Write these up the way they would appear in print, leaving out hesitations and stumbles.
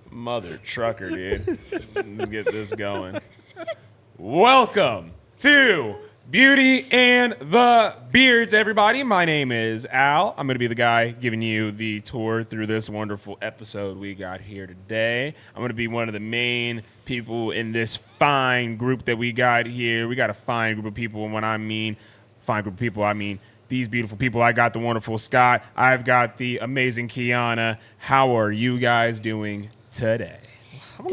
Mother trucker, dude. Let's get this going. Welcome to Beauty and the Beards, everybody. My name is Al. I'm going to be the guy giving you the tour through this wonderful episode we got here today. I'm going to be one of the main people in this fine group that we got here. We got a fine group of people, and when I mean fine group of people, I mean these beautiful people. I got the wonderful Scott. I've got the amazing Keanna. How are you guys doing today? I'm a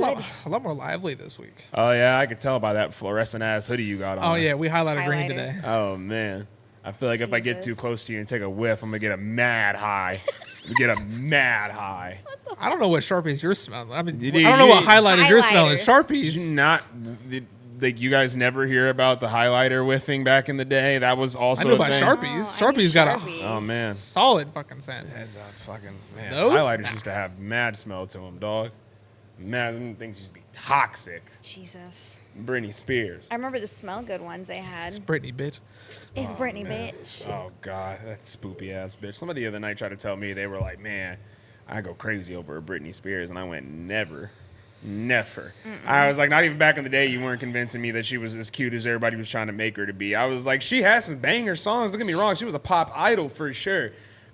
lot more lively this week. Oh, yeah, I could tell by that fluorescent-ass hoodie you got on. Oh, yeah, we highlighted green today. Oh, man. I feel like if I get too close to you and take a whiff, I'm going to get a mad high. I don't know what Sharpies you're smelling. I mean, I don't know what highlighters you're smelling. Sharpies. Like, you guys never hear about the highlighter whiffing back in the day? That was also I know about Sharpies. Sharpies got Oh, man. solid fucking scent. That's a fucking, man. Those? Highlighters used to have mad smell to them, dog. Man, them things used to be toxic. Jesus. Britney Spears. I remember the smell good ones they had. It's Britney, bitch. It's Britney, bitch. Oh, God. That spoopy ass bitch. Somebody the other night tried to tell me, they were like, man, I go crazy over a Britney Spears. And I went, never. I was like, not even back in the day, you weren't convincing me that she was as cute as everybody was trying to make her to be. I was like, she has some banger songs. Don't get me wrong. She was a pop idol for sure.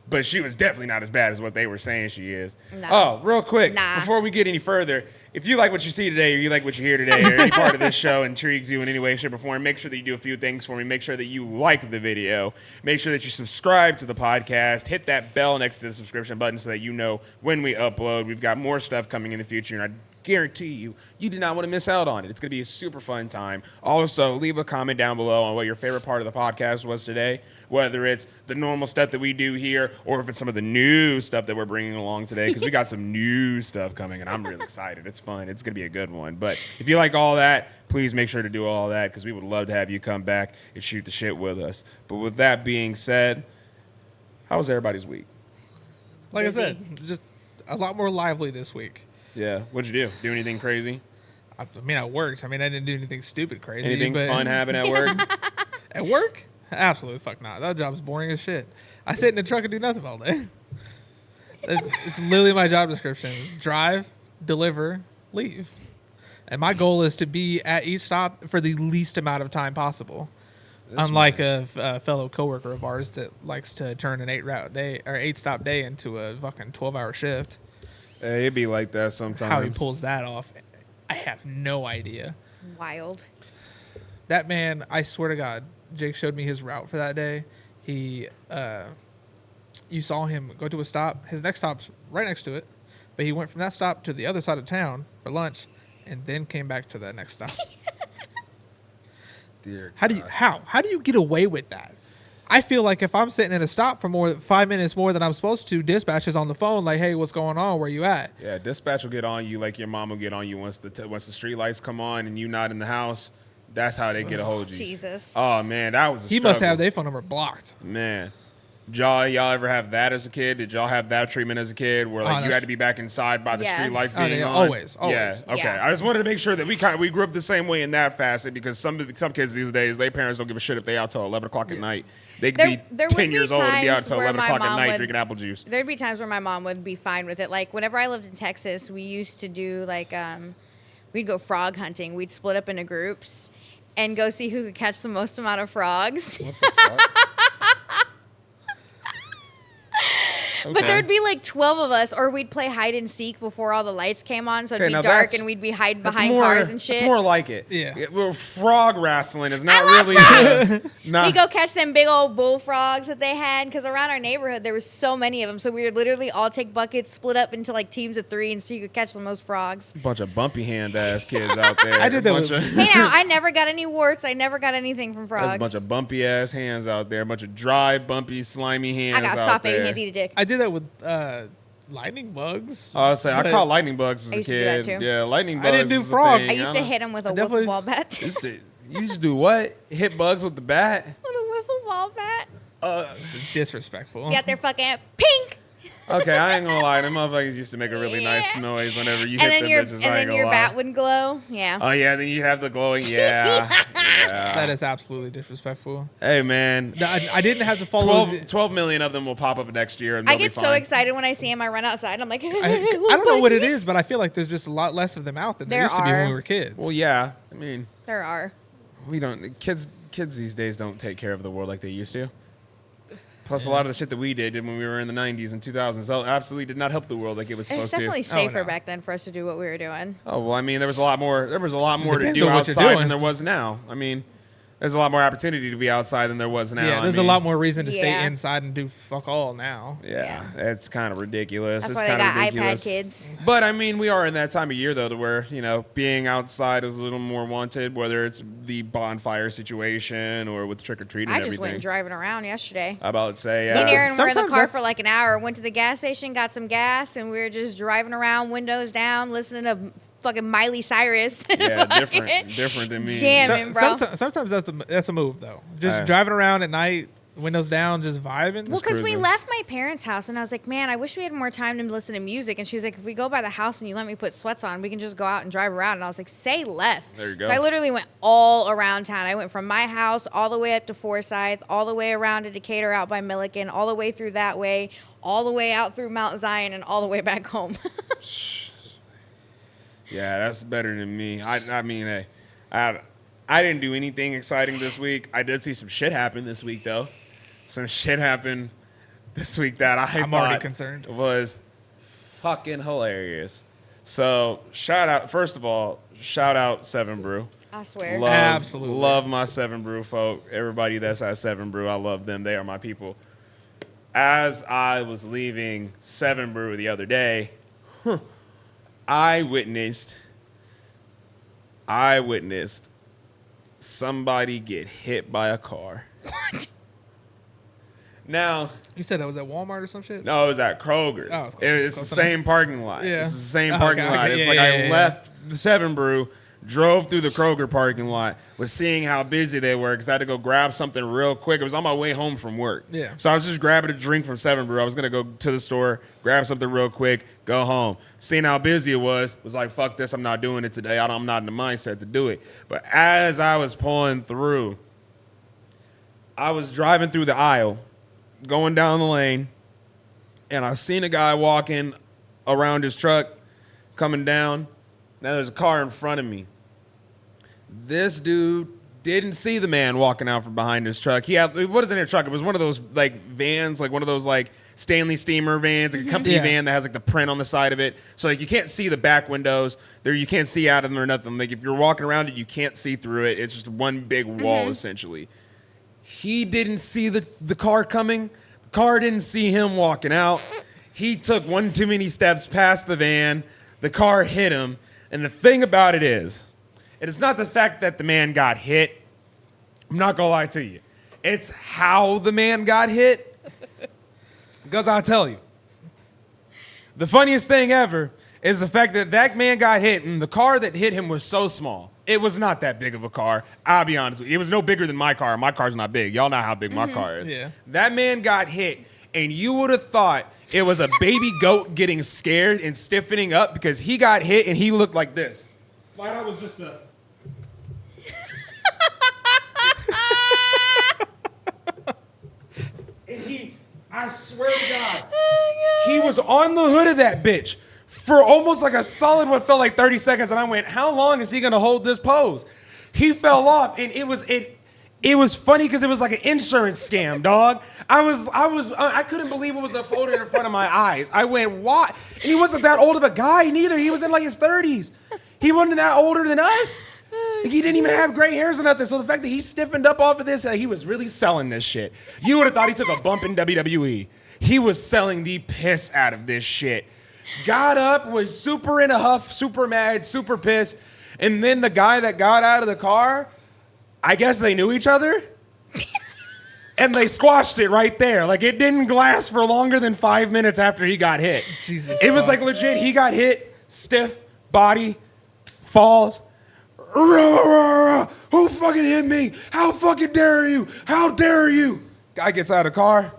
But she was definitely not as bad as what they were saying she is. No. Oh, real quick, before we get any further, if you like what you see today or you like what you hear today or any part of this show intrigues you in any way, shape, or form, make sure that you do a few things for me. Make sure that you like the video. Make sure that you subscribe to the podcast. Hit that bell next to the subscription button so that you know when we upload. We've got more stuff coming in the future, and I guarantee you do not want to miss out on it. It's going to be a super fun time. Also, leave a comment down below on what your favorite part of the podcast was today, whether it's the normal stuff that we do here or if it's some of the new stuff that we're bringing along today, because we got some new stuff coming, and I'm really excited. It's fun. It's going to be a good one. But if you like all that, please make sure to do all that, because we would love to have you come back and shoot the shit with us. But with that being said, how was everybody's week? Like I said, just a lot more lively this week. Yeah. What'd you do? Do anything crazy? I mean, I worked. I mean, I didn't do anything stupid crazy. Anything fun happen at work? At work? Absolutely fuck not. That job's boring as shit. I sit in the truck and do nothing all day. It's literally my job description. Drive, deliver, leave. And my goal is to be at each stop for the least amount of time possible. Unlike a fellow coworker of ours that likes to turn an 8-stop day into a fucking 12-hour shift. Hey, it'd be like that sometimes. How he pulls that off, I have no idea. Wild. That man, I swear to God, Jake showed me his route for that day. You saw him go to a stop. His next stop's right next to it, but he went from that stop to the other side of town for lunch, and then came back to that next stop. Dear How do you get away with that? I feel like if I'm sitting at a stop for 5 minutes more than I'm supposed to, dispatch is on the phone like, hey, what's going on? Where you at? Yeah, dispatch will get on you like your mom will get on you once the street lights come on and you not in the house. That's how they get a hold of you. Jesus. Oh, man, that was a He struggle. must have their phone number blocked. Man. Y'all ever have that as a kid? Did y'all have that treatment as a kid where like you had to be back inside by the street lights being on? Always. Yeah. Okay. Yeah. I just wanted to make sure that we grew up the same way in that facet, because some kids these days, their parents don't give a shit if they out till 11 o'clock at night. They could be 10 years old and be out till 11 o'clock at night drinking apple juice. There'd be times where my mom would be fine with it. Like whenever I lived in Texas, we used to do like we'd go frog hunting. We'd split up into groups and go see who could catch the most amount of frogs. What the fuck? Okay. But there'd be like 12 of us, or we'd play hide and seek before all the lights came on, so it'd be dark and we'd be hiding behind cars and shit. It's more like it. Yeah. Well, frog wrestling is not really. We go catch them big old bullfrogs that they had, because around our neighborhood there was so many of them. So we would literally all take buckets, split up into like teams of 3, and see who could catch the most frogs. A bunch of bumpy hand ass kids out there. I did that. Hey now, I never got any warts. I never got anything from frogs. There's a bunch of bumpy ass hands out there. A bunch of dry, bumpy, slimy hands. I got soft baby hands, eat a dick. I did that with lightning bugs. I caught lightning bugs as a kid. used to do that too. Yeah, lightning bugs. I didn't do frogs. I used to hit them with a wiffle ball bat. You used to do what? Hit bugs with the bat? With a wiffle ball bat. Disrespectful. Got their fucking pink. Okay, I ain't gonna lie. Them motherfuckers used to make a really nice noise whenever you hit them bitches. And then your bat would glow. Yeah. Oh yeah, then you have the glowing. Yeah. Yeah. That is absolutely disrespectful. Hey man, I didn't have to follow. 12 million of them will pop up next year, and I they'll get be fine. so excited when I see them. I run outside. I'm like, I don't know what it is, but I feel like there's just a lot less of them out than there used to be when we were kids. Well, yeah. I mean, there are. we don't. Kids these days don't take care of the world like they used to. Plus, a lot of the shit that we did when we were in the 90s and 2000s absolutely did not help the world like it was supposed It's definitely to. safer back then for us to do what we were doing. Oh well, I mean, there was a lot more to Depends do on what you're outside doing. than there was now. I mean, there's a lot more opportunity to be outside than there was now. Yeah, there's I mean, a lot more reason to stay Yeah. inside and do fuck all now. Yeah, it's kind of ridiculous. That's it's why they kind of got ridiculous. iPad kids. But I mean, we are in that time of year though, to where being outside is a little more wanted, whether it's the bonfire situation or with trick or treat and I everything. just went driving around yesterday. I about to say, Me and yeah. Aaron were in the Sometimes car that's- for like an hour. Went to the gas station, got some gas, and we were just driving around, windows down, listening to fucking Miley Cyrus. Yeah, different than me. Jamming, bro. Sometimes that's a move though. Just Hey. driving around at night, windows down, just vibing. Well, because we cruising. left my parents' house, and I was like, man, I wish we had more time to listen to music. And she was like, if we go by the house and you let me put sweats on, we can just go out and drive around. And I was like, say less. There you go. So I literally went all around town. I went from my house all the way up to Forsyth, all the way around to Decatur out by Milliken, all the way through that way, all the way out through Mount Zion, and all the way back home. Yeah, that's better than me. I mean, hey, I didn't do anything exciting this week. I did see some shit happen this week, though. Some shit happened this week that I'm thought already concerned. was fucking hilarious. So, first of all, shout out 7 Brew. I swear. Absolutely. Love my 7 Brew folk. Everybody that's at 7 Brew, I love them. They are my people. As I was leaving 7 Brew the other day, I witnessed somebody get hit by a car. What? Now, You said that was at Walmart or some shit? no, it was at Kroger. Oh, it's close- It's the close same parking lot. Yeah. It's the same Oh, parking okay, lot. okay. It's Yeah, like yeah, I yeah. left the 7 Brew, drove through the Kroger parking lot, was seeing how busy they were because I had to go grab something real quick. It was on my way home from work. Yeah. So I was just grabbing a drink from 7 Brew. I was going to go to the store, grab something real quick, go home. Seeing how busy it was like, fuck this, I'm not doing it today. I'm not in the mindset to do it. But as I was pulling through, I was driving through the aisle, going down the lane, and I seen a guy walking around his truck, coming down. Now there's a car in front of me. This dude didn't see the man walking out from behind his truck. What is in his truck? It was one of those like vans, like one of those like Stanley Steamer vans, like a company Yeah. van that has like the print on the side of it. So like you can't see the back windows. You can't see out of them or nothing. Like if you're walking around it, you can't see through it. It's just one big wall essentially. He didn't see the car coming. The car didn't see him walking out. He took one too many steps past the van. The car hit him. And the thing about it is not the fact that the man got hit. I'm not going to lie to you. It's how the man got hit. Because I'll tell you. The funniest thing ever is the fact that that man got hit and the car that hit him was so small. It was not that big of a car. I'll be honest with you. It was no bigger than my car. My car's not big. Y'all know how big my car is. Yeah. That man got hit, and you would have thought it was a baby goat getting scared and stiffening up because he got hit and he looked like this. Like I was just a... And I swear to God, he was on the hood of that bitch for almost like a solid what felt like 30 seconds, and I went, how long is he gonna hold this pose? He fell off, and it was funny because it was like an insurance scam, dog. I couldn't believe it was a photo in front of my eyes. I went, what? And he wasn't that old of a guy neither. He was in like his 30s. He wasn't that older than us. Like, he didn't even have gray hairs or nothing. So the fact that he stiffened up off of this, he was really selling this shit. You would have thought he took a bump in WWE. He was selling the piss out of this shit. Got up, was super in a huff, super mad, super pissed. And then the guy that got out of the car, I guess they knew each other. And they squashed it right there. Like, it didn't last for longer than 5 minutes after he got hit. Jesus. It was like legit, he got hit, stiff, body, falls. Who fucking hit me? How fucking dare you? How dare you? Guy gets out of the car.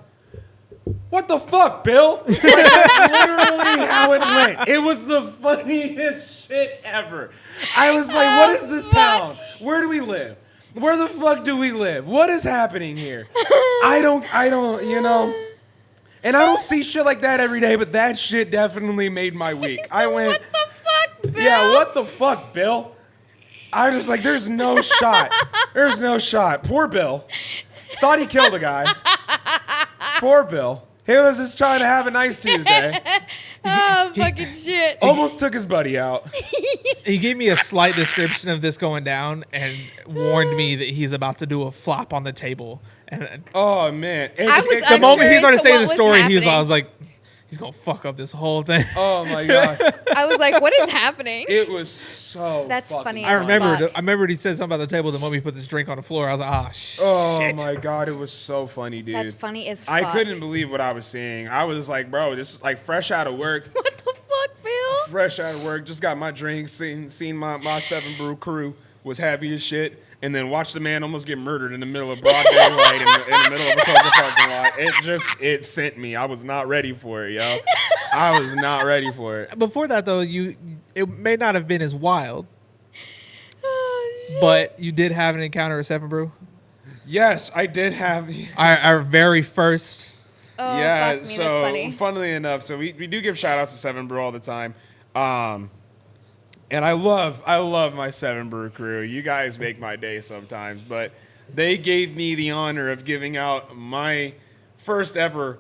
what the fuck, Bill? Like, that's literally how it went. It was the funniest shit ever. I was like, what is this town? Where do we live? Where the fuck do we live? What is happening here? I don't, you know. And I don't see shit like that every day, but that shit definitely made my week. I went, what the fuck, Bill? Yeah, what the fuck, Bill? I was like, there's no shot. There's no shot. Poor Bill. Thought he killed a guy. Poor Bill. He was just trying to have a nice Tuesday. Oh, fucking shit. Almost took his buddy out. He gave me a slight description of this going down and warned me that he's about to do a flop on the table. And Oh, man. I was the moment he started unsure as to saying what the was story, happening. I was like, he's going to fuck up this whole thing. Oh, my God. I was like, what is happening? It was so That's fucking funny I as remembered. fuck. I remembered he said something about the table the moment he put this drink on the floor. I was like, ah, shit. Oh, my God. It was so funny, dude. That's funny as fuck. I couldn't believe what I was seeing. I was like, bro, this is like fresh out of work. What the fuck, Bill? Fresh out of work. Just got my drink. Seen my 7 Brew crew. Was happy as shit. And then watched the man almost get murdered in the middle of broad daylight in the middle of a Kroger parking lot. It sent me. I was not ready for it, yo. I was not ready for it. Before that, though, it may not have been as wild, Oh, shit. but you did have an encounter at 7 Brew. Yes, I did have. Our very first. Oh, Yeah, fuck me, so that's funny. funnily enough, so we do give shout outs to 7 Brew all the time. And I love my 7 Brew crew. You guys make my day sometimes, but they gave me the honor of giving out my first ever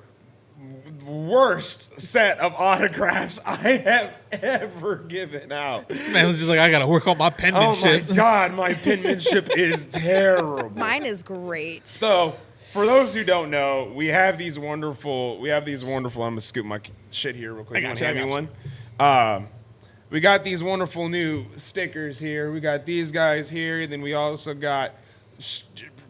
worst set of autographs I have ever given out. This man was just like, I got to work on my Oh penmanship. my God, my penmanship is terrible. Mine is great. So, for those who don't know, we have these wonderful. I'm gonna scoop my shit here real quick. I got You wanna you, hand I me got one? We got these wonderful new stickers here. We got these guys here. Then we also got.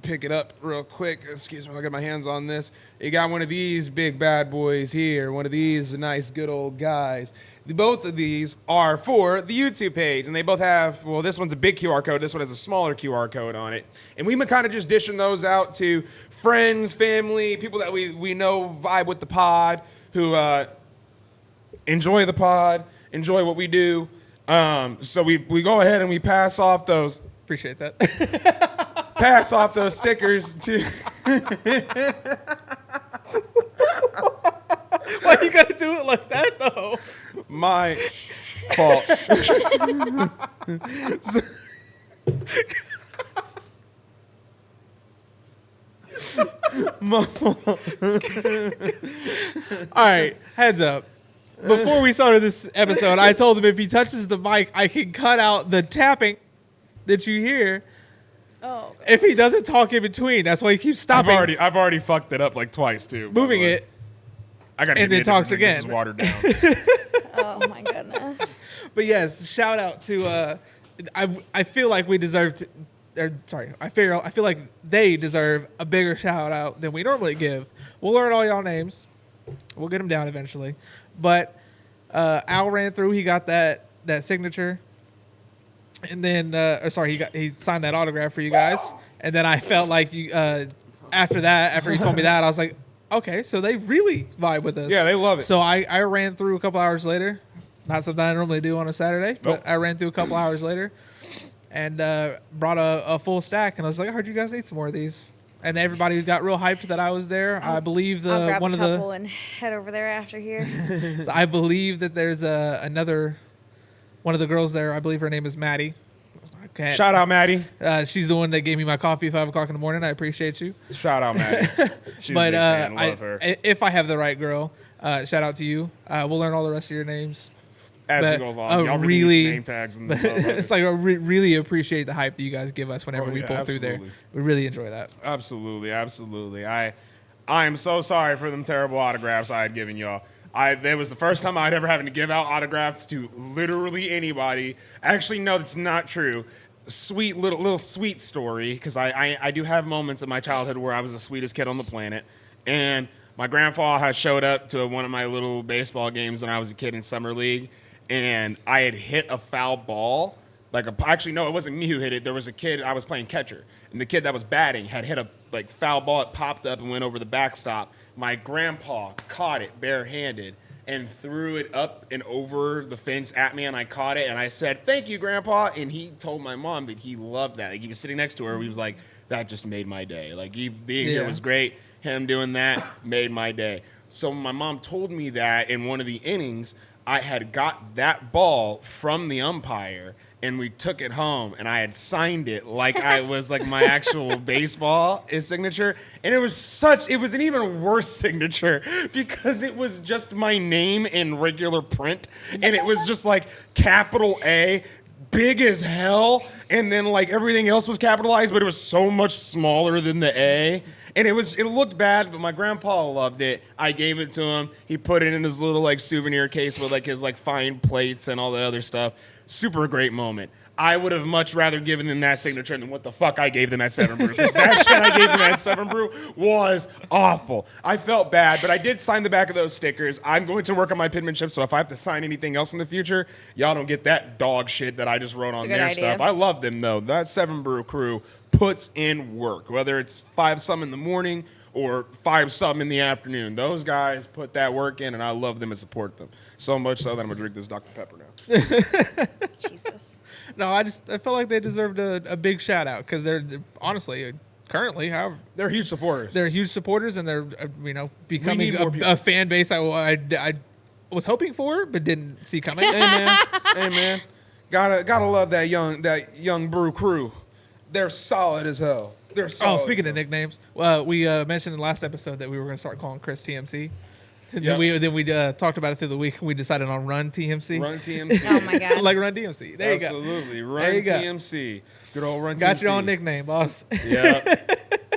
Pick it up real quick. Excuse me, I'll get my hands on this. You got one of these big bad boys here. One of these nice good old guys. Both of these are for the YouTube page, and they both have, well, this one's a big QR code. This one has a smaller QR code on it. And we've been kind of just dishing those out to friends, family, people that we know vibe with the pod, who enjoy the pod, enjoy what we do. So we go ahead and we pass off those Appreciate that. stickers to Why you got to do it like that, though? my fault. All right, heads up. Before we started this episode, I told him if he touches the mic, I can cut out the tapping that you hear. Oh, If he doesn't talk in between, that's why he keeps stopping. I've already fucked it up like twice too. moving it. I gotta and give then you a talks different drink. This is again. watered down. oh my goodness. But yes, shout out to. I feel like we deserve to. I feel like they deserve a bigger shout out than we normally give. We'll learn all y'all names. We'll get them down eventually. But Al ran through. He got that signature, and then he signed that autograph for you guys. And then I felt like you. After you told me that, I was like, okay, so they really vibe with us. Yeah, they love it. So I ran through a couple hours later. Not something I normally do on a Saturday, but I ran through a couple hours later and brought a full stack. And I was like, I heard you guys need some more of these. And everybody got real hyped that I was there. I believe I'll grab a couple and head over there after here. So I believe that there's another one of the girls there. I believe her name is Maddie. Shout out, Maddie. She's the one that gave me my coffee at 5 o'clock in the morning. I appreciate you. Shout out, Maddie. She's But a big fan. Love her. if I have the right girl, shout out to you. We'll learn all the rest of your names. As we but go along, y'all really- release name tags and It's like I really appreciate the hype that you guys give us whenever we yeah, pull through there. absolutely. We really enjoy that. Absolutely. I am so sorry for them terrible autographs I had given y'all. That was the first time I'd ever having to give out autographs to literally anybody. Actually, no, that's not true. Sweet little sweet story, because I do have moments in my childhood where I was the sweetest kid on the planet, and my grandpa had showed up to one of my little baseball games when I was a kid in summer league, and I had hit a foul ball. Actually, no, it wasn't me who hit it. There was a kid, I was playing catcher, and the kid that was batting had hit a like foul ball. It popped up and went over the backstop. My grandpa caught it barehanded and threw it up and over the fence at me, and I caught it, and I said, "Thank you, Grandpa." And he told my mom that he loved that. Like, he was sitting next to her. He was like, "That just made my day. Like, you being here was great. Him doing that made my day." So my mom told me that in one of the innings, I had got that ball from the umpire, and we took it home, and I had signed it like I was like my actual baseball signature. And it was an even worse signature because it was just my name in regular print, and it was just like capital A, big as hell, and then like everything else was capitalized, but it was so much smaller than the A. And it looked bad, but my grandpa loved it. I gave it to him. He put it in his little like souvenir case with like his like fine plates and all the other stuff. Super great moment. I would have much rather given them that signature than what the fuck I gave them at 7 Brew. Because that shit I gave them at 7 Brew was awful. I felt bad, but I did sign the back of those stickers. I'm going to work on my penmanship, so if I have to sign anything else in the future, y'all don't get that dog shit that I just wrote on their stuff. I love them, though. That 7 Brew crew puts in work, whether it's 5-some in the morning or 5-some in the afternoon. Those guys put that work in, and I love them and support them. So much so that I'm going to drink this Dr. Pepper now. Jesus. No, I felt like they deserved a big shout out because they're honestly currently, however, they're huge supporters. They're huge supporters, and they're becoming a fan base I was hoping for but didn't see coming. Hey man, gotta love that young brew crew. They're solid as hell. They're solid. Oh, speaking of nicknames, we mentioned in the last episode that we were going to start calling Chris TMC. Yep. Then we talked about it through the week, and we decided on Run TMC. Run TMC. Oh my God. Like Run DMC. There you go. Absolutely. Run TMC. Good old Run TMC. Got your own nickname, boss. Yeah.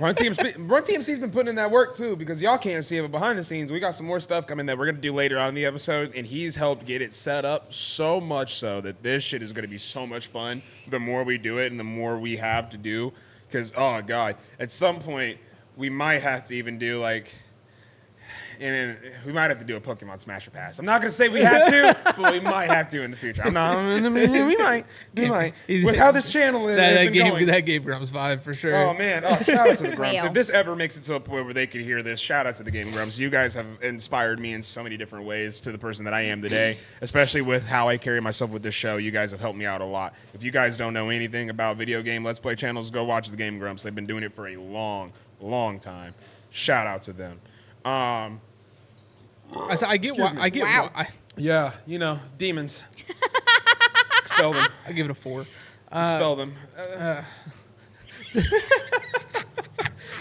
Run TMC's been putting in that work too, because y'all can't see it, but behind the scenes, we got some more stuff coming that we're going to do later on in the episode, and he's helped get it set up so much so that this shit is going to be so much fun the more we do it and the more we have to do. Because, oh God, at some point, we might have to even do like... And then we might have to do a Pokemon Smash or Pass. I'm not going to say we have to, but we might have to in the future. We might. With how this channel is going. That gave Grumps vibe for sure. Oh, man. Oh, shout out to the Grumps. If this ever makes it to a point where they can hear this, shout out to the Game Grumps. You guys have inspired me in so many different ways to the person that I am today, especially with how I carry myself with this show. You guys have helped me out a lot. If you guys don't know anything about video game Let's Play channels, go watch the Game Grumps. They've been doing it for a long, long time. Shout out to them. I get why. Yeah, demons. Expel them. I give it a 4. Expel them.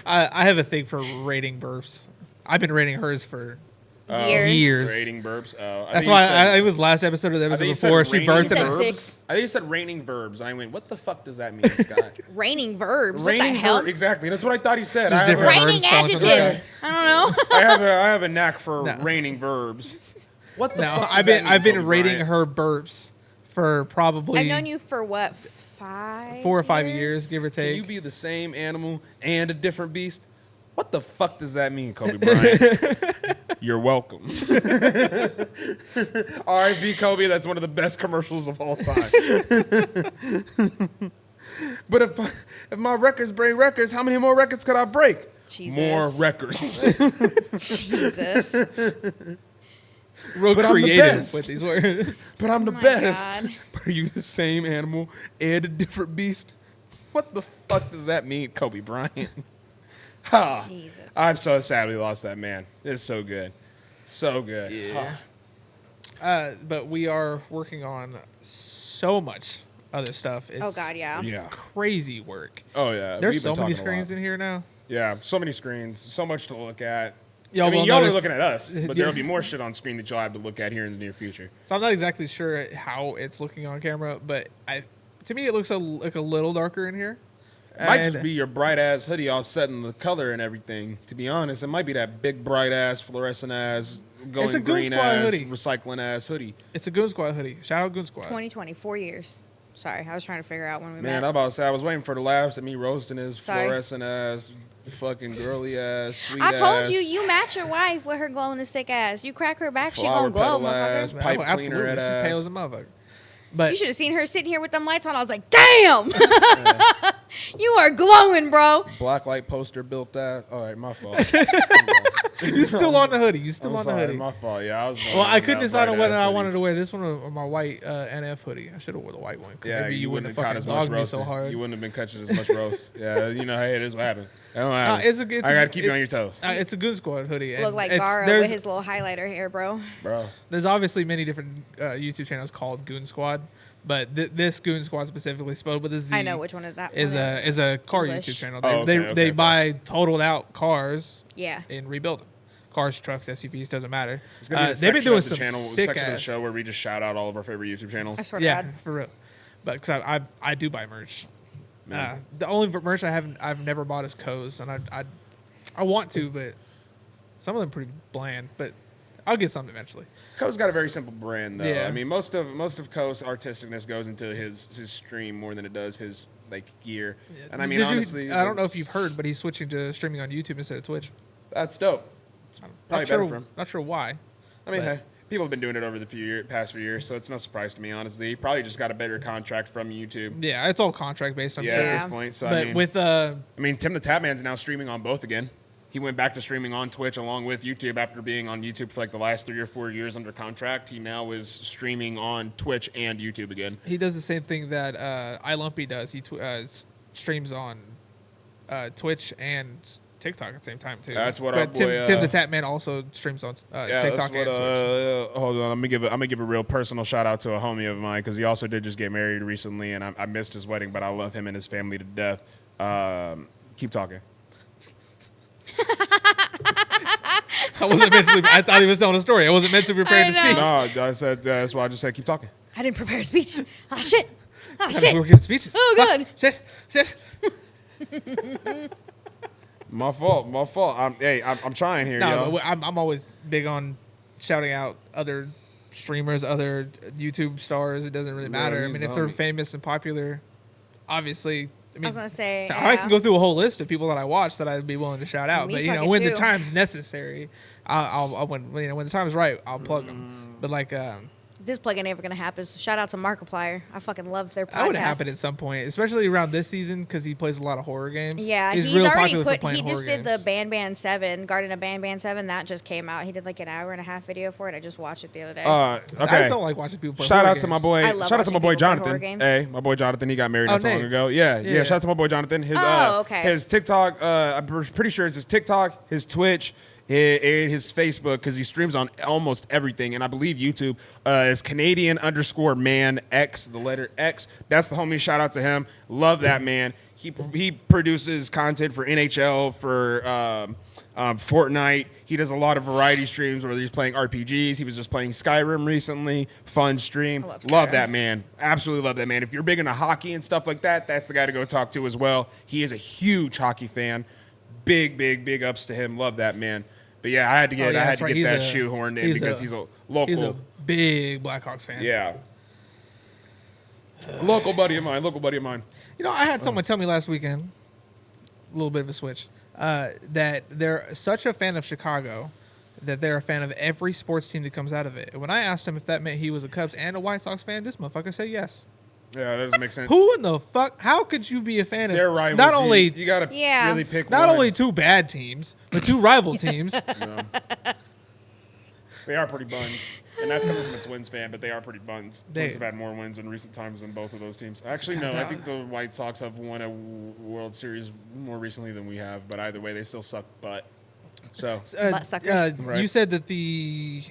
I have a thing for rating burps. I've been rating hers for years. Rating burps. Oh, that's why it was last episode of the episode before. She burped in verbs. I think you said raining verbs, and I went, "What the fuck does that mean, Scott?" Raining verbs. What the hell? Exactly. That's what I thought he said. Raining adjectives. I don't know. I have a knack for raining verbs. What the fuck? I've been rating her burps for probably. I've known you for what, 4 or 5 years, give or take. Can you be the same animal and a different beast? What the fuck does that mean, Kobe Bryant? You're welcome. R.I.P. Kobe, that's one of the best commercials of all time. But if my records break records, how many more records could I break? Jesus. More records. Jesus. Real but creative with these words. But I'm the best. God. But are you the same animal and a different beast? What the fuck does that mean, Kobe Bryant? Jesus. I'm so sad we lost that man. It's so good. So good. Yeah. But we are working on so much other stuff. It's yeah. Crazy work. Oh, yeah. There's so many screens in here now. Yeah, so many screens. So much to look at. Y'all are looking at us, but there'll be more shit on screen that you'll have to look at here in the near future. So I'm not exactly sure how it's looking on camera, but to me it looks like a little darker in here. Might just be your bright ass hoodie offsetting the color and everything. To be honest, it might be that big bright ass fluorescent ass going green ass hoodie. Recycling ass hoodie. It's a Goon Squad hoodie. Shout out Goon Squad. 2020, 4 years. Sorry, I was trying to figure out when we met. Man, I was waiting for the laughs at me roasting his fluorescent ass, fucking girly ass, sweet ass. I told you match your wife with her glow in the stick ass. You crack her back, she gonna glow, motherfucker. Pipe cleaner ass. She's pale as a motherfucker. But you should have seen her sitting here with them lights on. I was like, damn. You are glowing, bro. Blacklight poster built that. All right, my fault. You still on the hoodie? You still I'm on the sorry, hoodie? my fault. Yeah, I was. Well, I couldn't decide on whether I wanted to wear this one or my white NF hoodie. I should have wore the white one. Yeah, maybe you wouldn't have caught fucking as much dogged me roast. so hard. You wouldn't have been catching as much roast. Yeah, you know, hey, it is what happened. That don't happen. It's I gotta keep you on your toes, it's a Goon Squad hoodie. Look like Gara with his little highlighter hair, bro. bro. There's obviously many different YouTube channels called Goon Squad, but this Goon Squad specifically spelled with a Z. I know which one is that. Is a car English. YouTube channel. Oh, They buy totaled out cars. Yeah. And rebuild them. Cars, trucks, SUVs, doesn't matter. It's gonna be a they've been doing some section sick of the ass. show where we just shout out all of our favorite YouTube channels. I swear to Yeah, God. for real. But because I do buy merch. The only merch I've never bought is Co's, and I want to, but some of them pretty bland. But I'll get some eventually. Co's got a very simple brand, though. Yeah. I mean, most of Co's artisticness goes into his stream more than it does his like gear. And I mean, honestly, I don't know if you've heard, but he's switching to streaming on YouTube instead of Twitch. That's dope. It's probably better for him. Not sure why. I mean, hey, people have been doing it over the past few years, so it's no surprise to me, honestly. He probably just got a better contract from YouTube. Yeah, it's all contract based. I'm Yeah, sure. at this point. So But I mean, with I mean, Tim the Tapman's now streaming on both again. He went back to streaming on Twitch along with YouTube after being on YouTube for like the last 3 or 4 years under contract. He now is streaming on Twitch and YouTube again. he does the same thing that iLumpy does. He streams on Twitch and TikTok at the same time too. That's what but our boy, Tim the Tapman also streams on Yeah, TikTok that's what, and Twitch. hold on, I'm gonna give a real personal shout out to a homie of mine because he also did just get married recently, and I missed his wedding, but I love him and his family to death. Keep talking. I thought he was telling a story. I wasn't meant to be prepared to I speak. No, I said that's why I just said keep talking. I didn't prepare a speech. Oh, shit. Oh, We shit. were giving speeches. Oh, God. Shit. My fault. I'm trying here, No, yo. but I'm always big on shouting out other streamers, other YouTube stars. It doesn't really matter. I he's mean, the if they're homie. famous and popular, obviously. I mean, I was going to say. I can go through a whole list of people that I watch that I'd be willing to shout out. Me But fucking when the too. time's necessary, I'll when the time's right, I'll plug them. But like, This plug ain't ever going to happen. So shout out to Markiplier. I fucking love their podcast. that would happen at some point, especially around this season because he plays a lot of horror games. Yeah, he's he's real already popular for put. playing He just horror did games. the Ban 7, Garden of Ban 7. That just came out. He did like an hour and a half video for it. I just watched it the other day. I just Okay. don't like watching people play Shout horror out to my games. boy. I love Shout out to my watching boy people play horror Jonathan. games. Hey, my boy Jonathan. He got married Oh, not so long Nate. ago. Yeah. Yeah. Shout out to my boy Jonathan. His okay. his TikTok. I'm pretty sure it's his TikTok, his Twitch, his Facebook, because he streams on almost everything, and I believe YouTube is Canadian_man X, the letter X. That's the homie. Shout out to him. Love that man. He produces content for NHL, for Fortnite. He does a lot of variety streams where he's playing RPGs. He was just playing Skyrim recently. Fun stream. I love Love Skyrim. that man. Absolutely love that man. If you're big into hockey and stuff like that, that's the guy to go talk to as well. He is a huge hockey fan. Big ups to him. Love that man. But yeah, I had to get that's right. that He's a- shoehorned in because he's a local. He's a big Blackhawks fan. Yeah. Local buddy of mine. You know, I had someone tell me last weekend, a little bit of a switch, that they're such a fan of Chicago that they're a fan of every sports team that comes out of it. And when I asked him if that meant he was a Cubs and a White Sox fan, this motherfucker said yes. Yeah, that doesn't make sense. Who in the fuck? How could you be a fan Their of rivals. not only you gotta Yeah. really pick not one. only two bad teams, but two rival teams? They are pretty buns. And that's coming from a Twins fan, but they are pretty buns. They- Twins have had more wins in recent times than both of those teams. Actually, no, I think the White Sox have won a World Series more recently than we have, but either way, they still suck butt. So, Butt suckers. Right. You said that the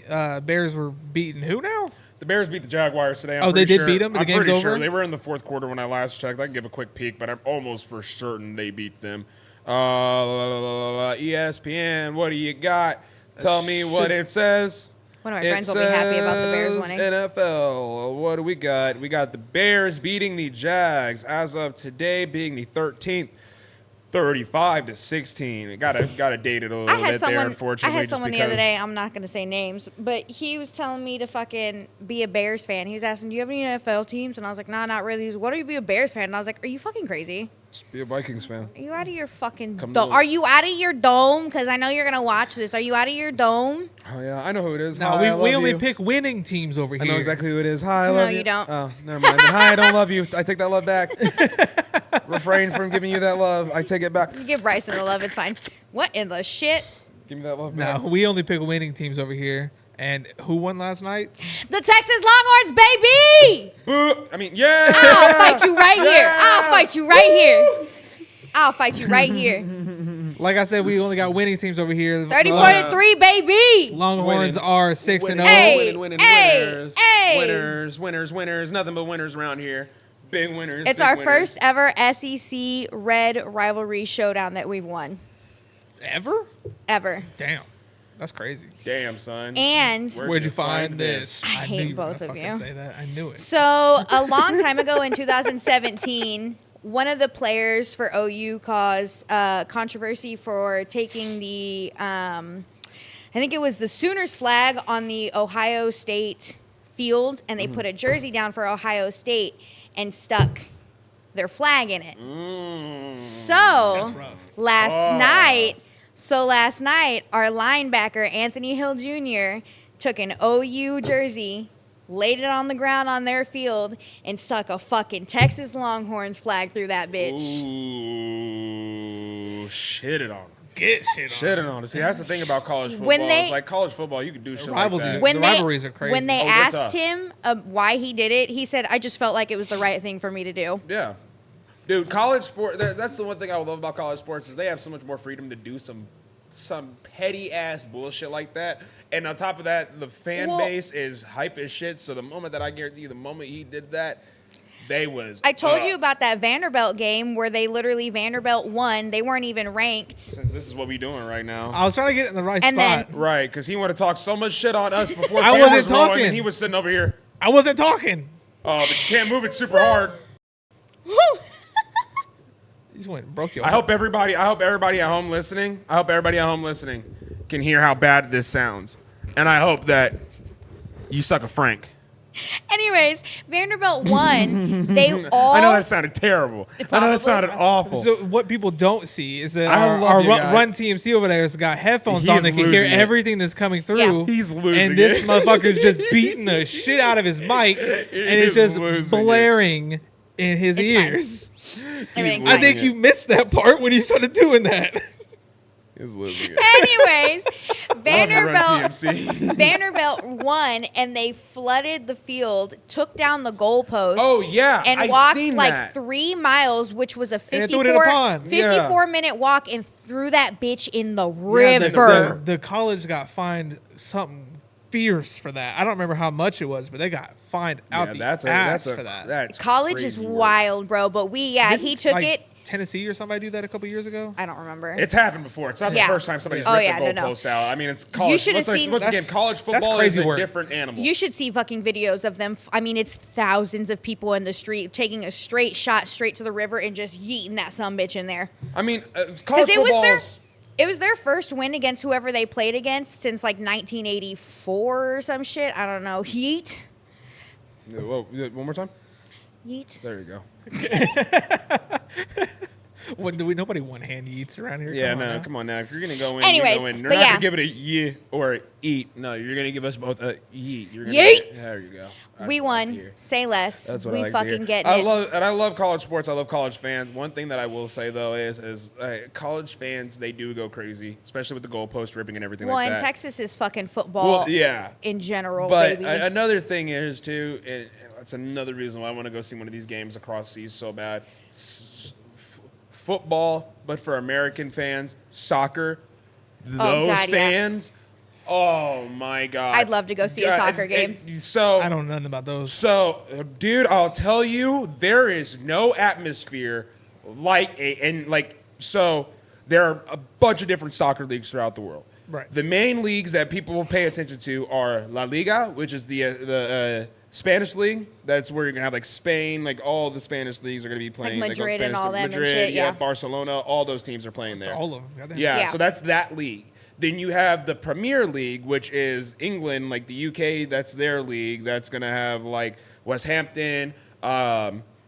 Bears were beating who now? the Bears beat the Jaguars today. Oh, they did beat them? The I'm game's pretty over? sure. They were in the fourth quarter when I last checked. I can give a quick peek, but I'm almost for certain they beat them. ESPN, what do you got? Tell me what it says. One of my friends will be happy about the Bears winning. NFL. What do we got? We got the Bears beating the Jags as of today, being the 13th, 35-16. Got to date it a little bit there, unfortunately. I had just someone the other because- day. I'm not going to say names, but he was telling me to fucking be a Bears fan. He was asking, "Do you have any NFL teams?" And I was like, "Nah, not really." He was, "What do you be a Bears fan?" And I was like, "Are you fucking crazy?" Just be a Vikings fan. Are you out of your fucking Come dome? to- Are you out of your dome? Because I know you're gonna watch this. Are you out of your dome? Oh yeah, I know who it is. No, Hi, I we love only you. pick winning teams over here. I know exactly who it is. Hi, I No, love you. you don't. Oh, never mind. Hi, I don't love you. I take that love back. Refrain from giving you that love. I take it back. You give Bryson the love. It's fine. What in the shit? Give me that love No, back. we only pick winning teams over here. And who won last night? The Texas Longhorns, baby! Boo. I mean, yeah. I'll fight you right here. I'll fight you right here. I'll fight you right here. Like I said, we only got winning teams over here. 34-3, baby. Longhorns Winning. are 6-0. Hey, winning, hey, winners. hey. Winners. Nothing but winners around here. Big winners. It's big our winners. first ever SEC Red rivalry showdown that we've won. Ever? Ever. Damn, that's crazy. Damn, son. And Where'd you find this? I hate knew you were both gonna of fucking you. Say that. I knew it. so a long time ago in 2017, one of the players for OU caused controversy for taking the, I think it was the Sooners flag on the Ohio State field, and they put a jersey down for Ohio State and stuck their flag in it. So That's rough. last night, our linebacker Anthony Hill Jr. took an OU jersey, laid it on the ground on their field, and stuck a fucking Texas Longhorns flag through that bitch. Ooh, shit it on him. Get shit on. Shitting on it. See, that's the thing about college football. When they- It's like college football, you can do shit like rivals that. you. When The they, rivalries are crazy. When they Oh, they're asked tough. him why he did it, he said, "I just felt like it was the right thing for me to do." Yeah. Dude, college sport, that's the one thing I would love about college sports is they have so much more freedom to do some petty ass bullshit like that. And on top of that, the fan Well- base is hype as shit. So the moment that I guarantee you, the moment he did that, they was. I told you about that Vanderbilt game where Vanderbilt won. They weren't even ranked. Since this is what we doing right now. I was trying to get it in the right And spot. then- Right, because he wanted to talk so much shit on us before I cameras wasn't rolling, talking. and he was sitting over here. I wasn't talking. Oh, but you can't move it super hard. You just went and broke your. I hope everybody at home listening can hear how bad this sounds. And I hope that you suck a Frank. Anyways, Vanderbilt won. They all. I know that sounded terrible. I know Probably. that sounded awful. So what people don't see is that I our, love our you run, guys. run TMC over there has got headphones He on. is They can hear losing it. everything that's coming through. Yeah. He's losing And this it. motherfucker's just beating the shit out of his mic, and it's is just losing it. blaring in his It's fine. ears. Everything's I fine. think you missed that part when you started doing that. He's losing it. Anyways, Run Vanderbilt. TMC. Vanderbilt won, and they flooded the field, took down the goalpost. Oh, yeah, and I walked seen like that. 3 miles, which was a And threw it in a pond. 54-minute walk, and threw that bitch in the Yeah, river. the college got fined something fierce for that. I don't remember how much it was, but they got fined out Yeah, the that's ass a for that. That's College is crazy work. wild, bro. But he Didn't, took like, it. Tennessee or somebody do that a couple years ago? I don't remember. It's happened before. It's not Yeah. the first time somebody's Oh, ripped yeah, the no. goalposts out. I mean, it's college. You should have once seen- once again, That's- college that's football is crazy a work. different animal. You should see fucking videos of them. I mean, it's thousands of people in the street taking a straight shot straight to the river and just yeeting that sumbitch in there. I mean, college Because football is. it was their first win against whoever they played against since like 1984 or some shit. I don't know. Yeet. Whoa, one more time. Yeet. There you go. What do we? Nobody one hand eats around here. Yeah, Come on no, now. come on now. If you're gonna go in, Anyways, you go in. You're but not yeah. gonna give it a yeah or a eat. No, you're gonna give us both a yeet. You're gonna, Yeet! There you go. That's We what I like to won. hear. Say less. That's what I We like to hear. fucking get I it. love college sports. I love college fans. One thing that I will say though is college fans, they do go crazy, especially with the goalpost ripping and everything Well, like and that. Texas is fucking football Well, yeah. in general, But baby. another thing is too, and that's another reason why I want to go see one of these games across seas so bad. Football, but for American fans, soccer, those God, yeah. fans. Oh my God! I'd love to go see a soccer game. So I don't know nothing about those. So, dude, I'll tell you, there is no atmosphere like so there are a bunch of different soccer leagues throughout the world. Right. The main leagues that people will pay attention to are La Liga, which is the Spanish league. That's where you're gonna have like Spain, like all the Spanish leagues are gonna be playing. Madrid on Spanish and all them and Madrid, shit, yeah. Barcelona, all those teams are playing there. All of them. Goddamn. Yeah, Yeah. so that's that league. Then you have the Premier League, which is England, like the UK, that's their league. That's going to have like West Hampton,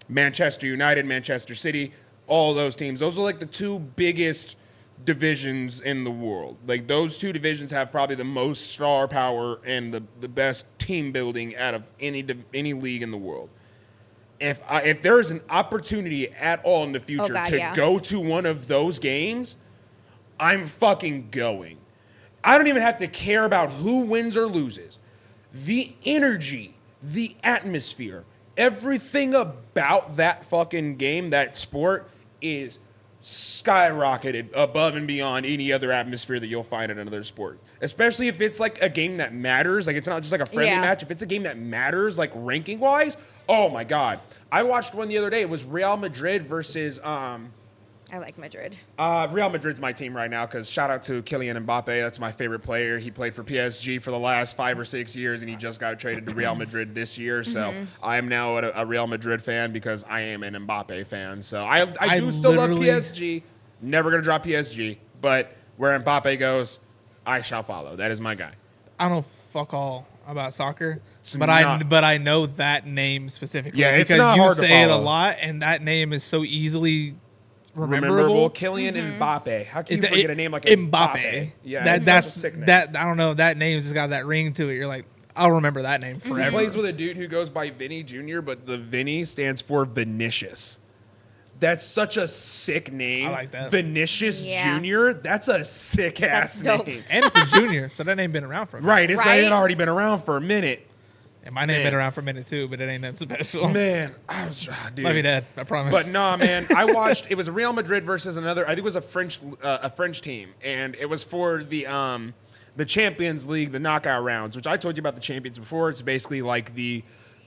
Manchester United, Manchester City, all those teams. Those are like the two biggest divisions in the world. Like those two divisions have probably the most star power and the best team building out of any league in the world. If there is an opportunity at all in the future go to one of those games, I'm fucking going. I don't even have to care about who wins or loses. The energy, the atmosphere, everything about that fucking game, that sport, is skyrocketed above and beyond any other atmosphere that you'll find in another sport. Especially if it's like a game that matters. Like it's not just like a friendly match. If it's a game that matters, like ranking wise, oh my God. I watched one the other day. It was Real Madrid versus I like Madrid. Real Madrid's my team right now because shout out to Kylian Mbappe. That's my favorite player. He played for PSG for the last 5 or 6 years, and he just got traded to Real Madrid this year. So I am now a Real Madrid fan because I am an Mbappe fan. So I do still love PSG. Never going to drop PSG. But where Mbappe goes, I shall follow. That is my guy. I don't fuck all about soccer, but I know that name specifically. Yeah, it's because not you hard to say it a follow. lot, and that name is so easily rememberable. Kylian Mbappe. How can you forget a name like Mbappe? Yeah, that's such a sick name. that. I don't know. That name's just got that ring to it. You're like, I'll remember that name forever. He plays with a dude who goes by Vinny Jr., but the Vinny stands for Vinicius. That's such a sick name. I like that. Vinicius Jr. That's a sick ass name. And it's a junior, so that name been around for a minute. Right. It had already been around for a minute. And my name been around for a minute too, but it ain't that special. Man, dude. Love you, Dad. I promise. But nah, man, I watched. It was Real Madrid versus another. I think it was a French team, and it was for the Champions League, the knockout rounds. Which I told you about the Champions before. It's basically like the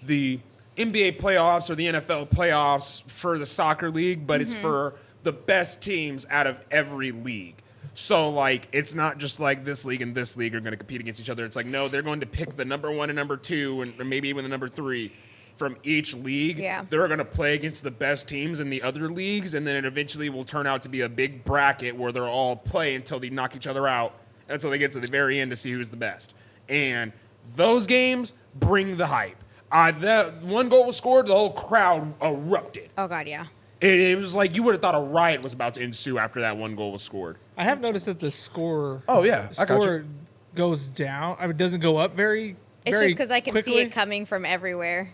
NBA playoffs or the NFL playoffs for the soccer league, but it's for the best teams out of every league. So, like, it's not just like this league and this league are going to compete against each other. It's like, no, they're going to pick the number 1 and number 2 and maybe even the number 3 from each league. Yeah. They're going to play against the best teams in the other leagues, and then it eventually will turn out to be a big bracket where they'll all play until they knock each other out, until they get to the very end to see who's the best. And those games bring the hype. That one goal was scored, the whole crowd erupted. Oh, God, yeah. It was like you would have thought a riot was about to ensue after that one goal was scored. I have noticed that the score. Oh yeah, I got you. Goes down. I mean, it doesn't go up very. It's very just because I can quickly. see it coming from everywhere.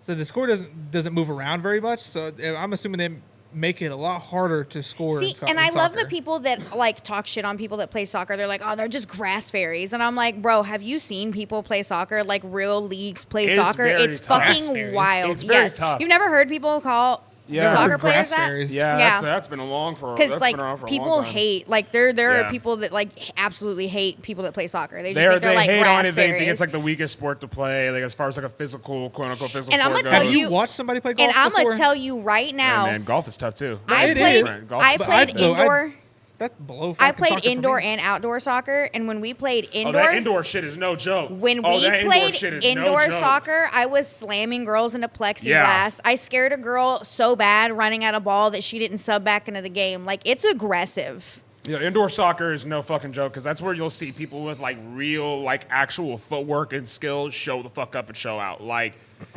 So the score doesn't move around very much. So I'm assuming they make it a lot harder to score. See, and I love the people that like talk shit on people that play soccer. They're like, oh, they're just grass fairies, and I'm like, bro, have you seen people play soccer? Like real leagues play soccer? It's tough. Fucking wild. It's very tough. You've never heard people call soccer players that? Yeah, that's been along for because like been around for a people long time. hate like there are people that like absolutely hate people that play soccer. They just think they they're like hate grass on it. They think fairies. it's like the weakest sport to play, like as far as like a physical, quote unquote physical. And I'm sport gonna tell goes. you, Have you watched somebody play golf and I'm before? gonna tell you right now, man, golf is tough too. I played indoor. That's below. I played soccer indoor for me. and outdoor soccer, and when we played indoor, that indoor shit is no joke. When we played indoor soccer, I was slamming girls into plexiglass. Yeah. I scared a girl so bad running at a ball that she didn't sub back into the game. Like, it's aggressive. Yeah, indoor soccer is no fucking joke because that's where you'll see people with like real, like actual footwork and skills show the fuck up and show out. Like,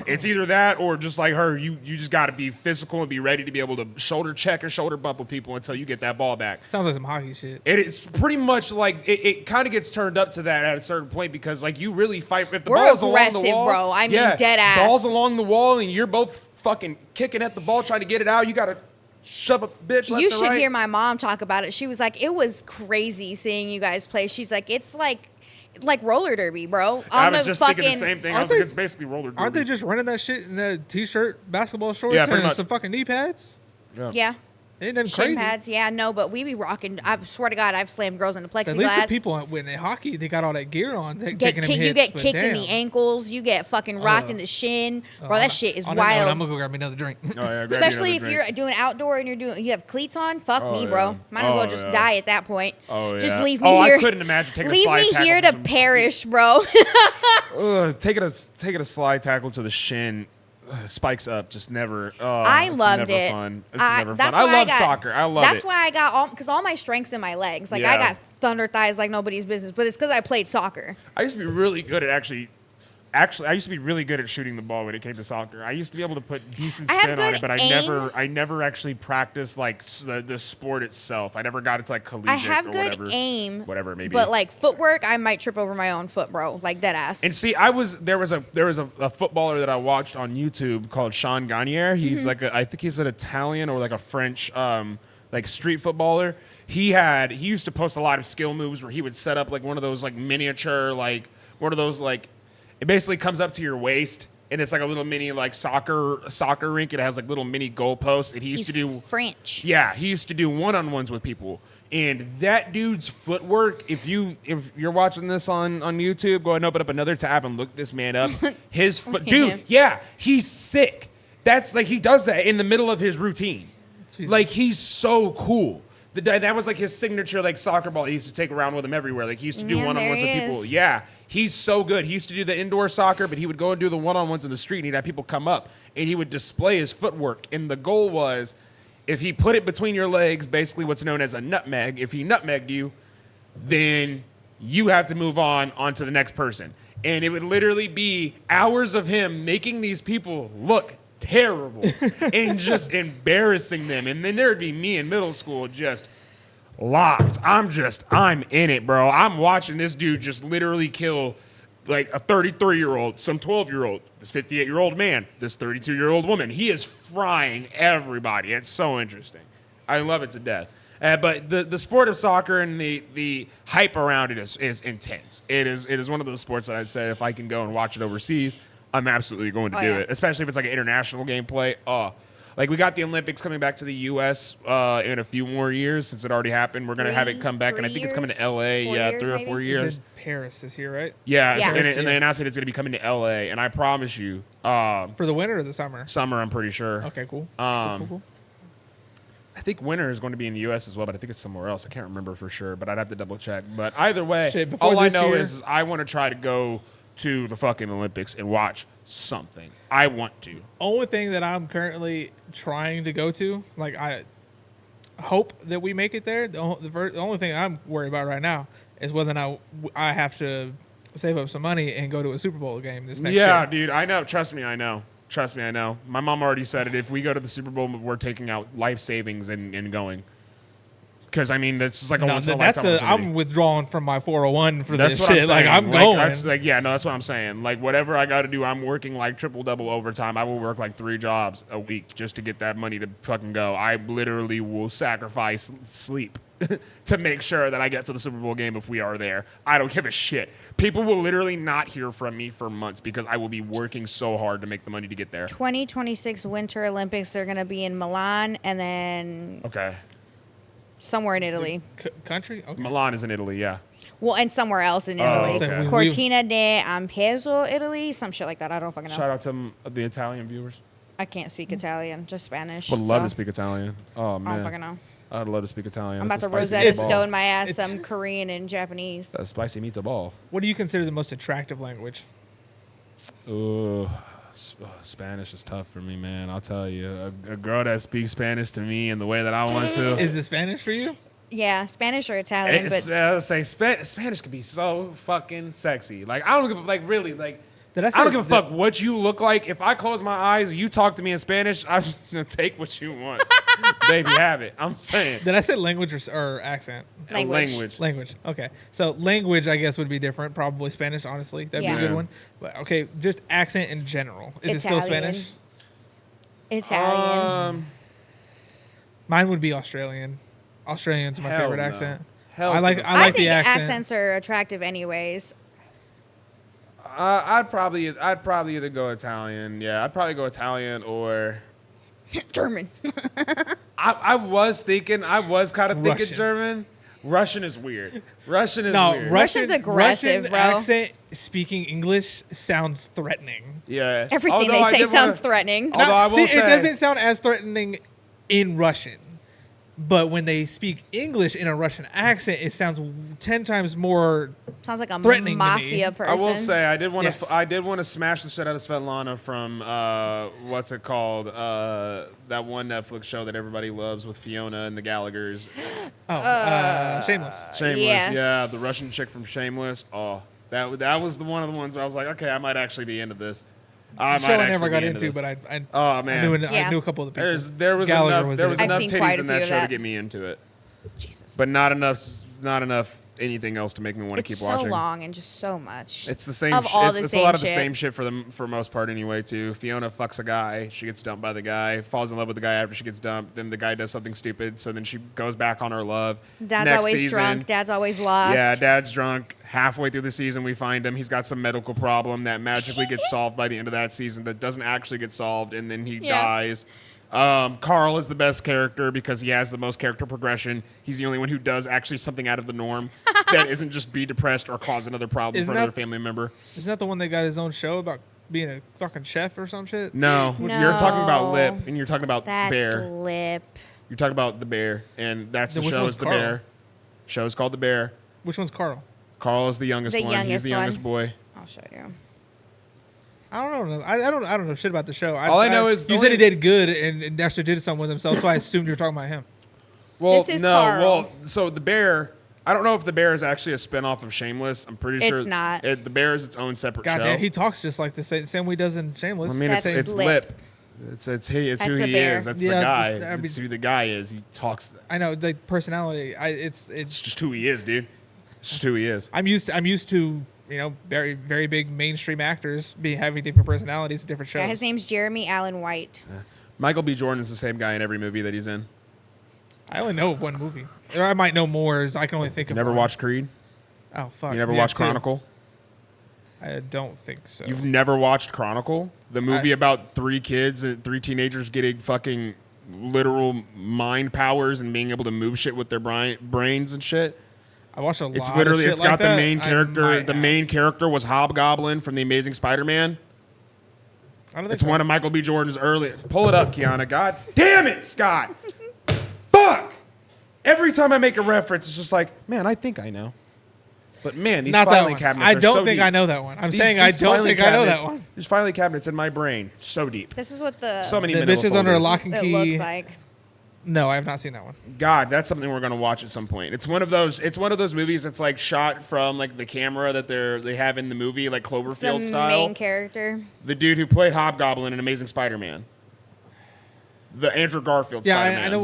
it's either that or just like her, you just got to be physical and be ready to be able to shoulder check or shoulder bump with people until you get that ball back. Sounds like some hockey shit. It is pretty much like it kind of gets turned up to that at a certain point because like you really fight if the We're ball's along aggressive, the wall, bro. I mean, dead ass. Ball's along the wall and you're both fucking kicking at the ball trying to get it out. You got to shove a bitch left You and should right. hear my mom talk about it. She was like, it was crazy seeing you guys play. She's like, it's like roller derby, bro. I was just thinking the same thing. I was like, it's basically roller derby. Aren't they just running that shit in the t-shirt, basketball shorts, Yeah, pretty and much. some fucking knee pads? Yeah. Ain't nothing Shin crazy. pads, yeah, no, but we be rocking. I swear to God, I've slammed girls into plexiglass. At least the people when they hockey, they got all that gear on. Taking them hits, you get but kicked in the damn. ankles. You get fucking rocked in the shin. Bro, that shit is wild. I'm gonna go grab me another drink. Oh, yeah, grab Especially me if another you're drink. doing outdoor and you have cleats on. Fuck me, yeah. bro. Might as well just die at that point. Oh, yeah. Just leave me here. I couldn't imagine taking a Leave slide me tackle here to to some- perish, bro. Taking a slide tackle to the shin. Spikes up, just never. I it's loved never it. Fun. It's never fun. That's I why love got- soccer. I love That's it. why I got because all my strengths in my legs. Like I Yeah. got thunder thighs like nobody's business, but it's because I played soccer. I used to be really good at actually Actually, I used to be really good at shooting the ball when it came to soccer. I used to be able to put decent I have spin on good it, but aim. I never actually practiced like the sport itself. I never got into like collegiate I have or good whatever. aim, Whatever, maybe. but like footwork, I might trip over my own foot, bro. Like dead ass. And see, there was a footballer that I watched on YouTube called Sean Gagnier. He's like I think he's an Italian or like a French like street footballer. He used to post a lot of skill moves where he would set up like one of those like miniature like one of those like it basically comes up to your waist and it's like a little mini like soccer rink. It has like little mini goalposts. And he used to do French. Yeah, he used to do one-on-ones with people. And that dude's footwork, if you're watching this on YouTube, go ahead and open up another tab and look this man up. His foot, dude, yeah, he's sick. That's like he does that in the middle of his routine. Jesus. Like he's so cool. That was like his signature like soccer ball he used to take around with him everywhere. Like he used to do one-on-ones with people. Yeah, he's so good. He used to do the indoor soccer, but he would go and do the one-on-ones in the street and he'd have people come up and he would display his footwork. And the goal was if he put it between your legs, basically what's known as a nutmeg, if he nutmegged you, then you have to move on to the next person. And it would literally be hours of him making these people look terrible and just embarrassing them. And then there'd be me in middle school just locked. I'm in it, bro. I'm watching this dude just literally kill like a 33-year-old, some 12-year-old, this 58-year-old man, this 32-year-old woman. He is frying everybody. It's so interesting. I love it to death. But the sport of soccer and the hype around it is intense. It is one of those sports that I'd say if I can go and watch it overseas, I'm absolutely going to do it, especially if it's like an international gameplay. Like we got the Olympics coming back to the U.S. In a few more years since it already happened. We're going to have it come back, and I think it's coming to L.A. 3 or 4 years. Paris this year, right? Yeah. And they announced that it's going to be coming to L.A., and I promise you. For the winter or the summer? Summer, I'm pretty sure. Okay, cool. Cool. I think winter is going to be in the U.S. as well, but I think it's somewhere else. I can't remember for sure, but I'd have to double check. But either way, all I know is I want to try to go to the fucking Olympics and watch something. I want to. Only thing that I'm currently trying to go to, like I hope that we make it there. The only thing I'm worried about right now is whether or not I have to save up some money and go to a Super Bowl game this next year. Yeah, dude, I know. Trust me, I know. My mom already said it. If we go to the Super Bowl, we're taking out life savings and going. Because I mean, that's just like a once in a lifetime opportunity. I'm withdrawing from my 401 for that's this what shit. I'm saying. Like I'm going. That's that's what I'm saying. Like whatever I got to do, I'm working like triple-double overtime. I will work like 3 jobs a week just to get that money to fucking go. I literally will sacrifice sleep to make sure that I get to the Super Bowl game if we are there. I don't give a shit. People will literally not hear from me for months because I will be working so hard to make the money to get there. 2026 Winter Olympics are going to be in Milan and then somewhere in Italy. Country? Okay. Milan is in Italy, yeah. Well, and somewhere else in Italy. Okay. Cortina d'Ampezzo, Italy, some shit like that. I don't fucking know. Shout out to the Italian viewers. I can't speak Italian, just Spanish. Would love to speak Italian. Oh, man. I don't fucking know. I'd love to speak Italian. I'm about to Rosetta Stone my ass some Korean and Japanese. That's spicy meatball. What do you consider the most attractive language? Spanish is tough for me, man. I'll tell you. A girl that speaks Spanish to me in the way that I want to. Is it Spanish for you? Yeah, Spanish or Italian. Spanish could be so fucking sexy. Like, I don't give like really like. I don't give a fuck what you look like. If I close my eyes and you talk to me in Spanish, I'm gonna take what you want. Baby, have it. I'm saying. Did I say language or accent? Language. Okay. So language, I guess, would be different. Probably Spanish, honestly. That'd be a good one. But okay, just accent in general. Is it still Spanish? Italian. Mine would be Australian. Australian's my favorite accent. I like think the accent. Accents are attractive anyways. I'd probably either go Italian. Yeah, I'd probably go Italian or German. I was kind of thinking German. Russian is weird. Russian's aggressive, bro. Accent speaking English sounds threatening. Yeah. Everything they say sounds threatening. Although I will say, it doesn't sound as threatening in Russian. But when they speak English in a Russian accent, it sounds 10 times more sounds like a threatening mafia person. I will say I did want to smash the shit out of Svetlana from what's it called? That one Netflix show that everybody loves with Fiona and the Gallaghers. Shameless. Shameless, yes. yeah, the Russian chick from Shameless. Oh, That was one of the ones where I was like, okay, I might actually be into this. The show I never got into, but I oh man, I knew a couple of the people. There was Gallagher enough I've seen titties quite a in that few of show to that. get me into it, Jesus. but not enough anything else to make me want to keep so watching. long and just so much. It's the same. Of all the it's a same lot of the shit. same shit for most part anyway. Too. Fiona fucks a guy. She gets dumped by the guy. Falls in love with the guy after she gets dumped. Then the guy does something stupid. So then she goes back on her love. Dad's Next always season, drunk. Dad's always lost. Yeah, Dad's drunk. Halfway through the season, we find him. He's got some medical problem that magically gets solved by the end of that season. That doesn't actually get solved, and then he dies. Carl is the best character because he has the most character progression. He's the only one who does actually something out of the norm that isn't just be depressed or cause another problem for another family member. Isn't that the one that got his own show about being a fucking chef or some shit? No, you're talking about Lip, and you're talking about That's Bear. Lip. You're talking about the Bear, and that's the Then which show one's is the Carl? Bear. Show's called the Bear. Which one's Carl? Carl is the youngest The one. He's youngest the youngest one. boy. I'll show you. I don't know. I don't know shit about the show. All I know is you said he did good and actually did something with himself, so I assumed you were talking about him. Well, This is no. Carl. Well, so the Bear. I don't know if the Bear is actually a spinoff of Shameless. I'm pretty sure It's not. The Bear is its own separate show. Goddamn, he talks just like the same way he does in Shameless. I mean, That's it's Lip. Lip. It's That's who the he Bear. is. That's Yeah, the guy. it's- It's who the guy is. He talks. I know the personality. It's just who he is, dude. It's just who he is. I'm used to very very big mainstream actors having different personalities in different shows. Yeah, his name's Jeremy Allen White. Michael B. Jordan is the same guy in every movie that he's in. I only know of one movie. Or I might know more. I can only think of. Never one. watched Creed? Oh fuck! You never Yeah, watched two. Chronicle? I don't think so. You've never watched Chronicle? The movie about three kids and three teenagers getting fucking literal mind powers and being able to move shit with their brains and shit? I watched a lot. It's of literally, shit it's like got the that. main I character. might The have. main character was Hobgoblin from The Amazing Spider-Man. I don't think It's so. one of Michael B. Jordan's early. Pull it up, Keanna. God damn it, Scott. Fuck. Every time I make a reference, it's just like, man, I think I know. But man, these Not that filing one. cabinets I are don't so think deep. I know that one. I'm These- saying I these don't filing think I know that cabinets- one. These filing cabinets in my brain, so deep. This is what the So many The manila bitches under a folders. lock and it key. looks like. No, I have not seen that one. God, that's something we're gonna watch at some point. It's one of those. It's one of those movies that's like shot from like the camera that they have in the movie, like Cloverfield The style. main character. The dude who played Hobgoblin in Amazing Spider-Man. The Andrew Garfield Yeah, Spider-Man. I know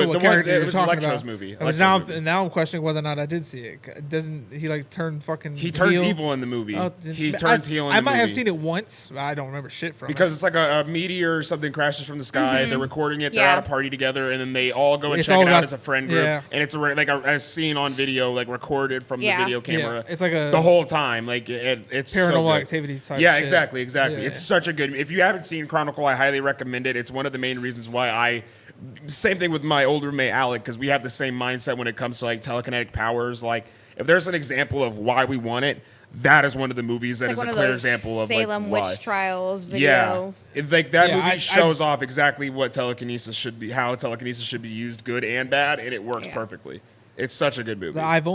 With what the character it you're was talking Electro's about. movie. But now I'm questioning whether or not I did see it. Doesn't he like turn fucking? He turns heel? evil in the movie. Oh, He turns heel in the I might movie. have seen it once. I don't remember shit from Because it. it's like a meteor or something crashes from the sky. They're recording it. They're Yeah. at a party together, and then they all go and It's check all it out about- as a friend group. yeah. And it's a scene on video, like recorded from Yeah. the video camera. Yeah, it's like a- the whole time. Like it's so Paranormal good. Activity type Yeah, shit. exactly. Yeah, It's yeah. such a good. If you haven't seen Chronicle, I highly recommend it. It's one of the main reasons why Same thing with my old roommate Alec, because we have the same mindset when it comes to like telekinetic powers. Like, if there's an example of why we want it, that is one of the movies that It's is like a one of clear those example of Salem like why. witch trials Yeah, video. like that Yeah, movie I shows off exactly what telekinesis should be, how telekinesis should be used, good and bad, and it works Yeah. perfectly. It's such a good movie. I have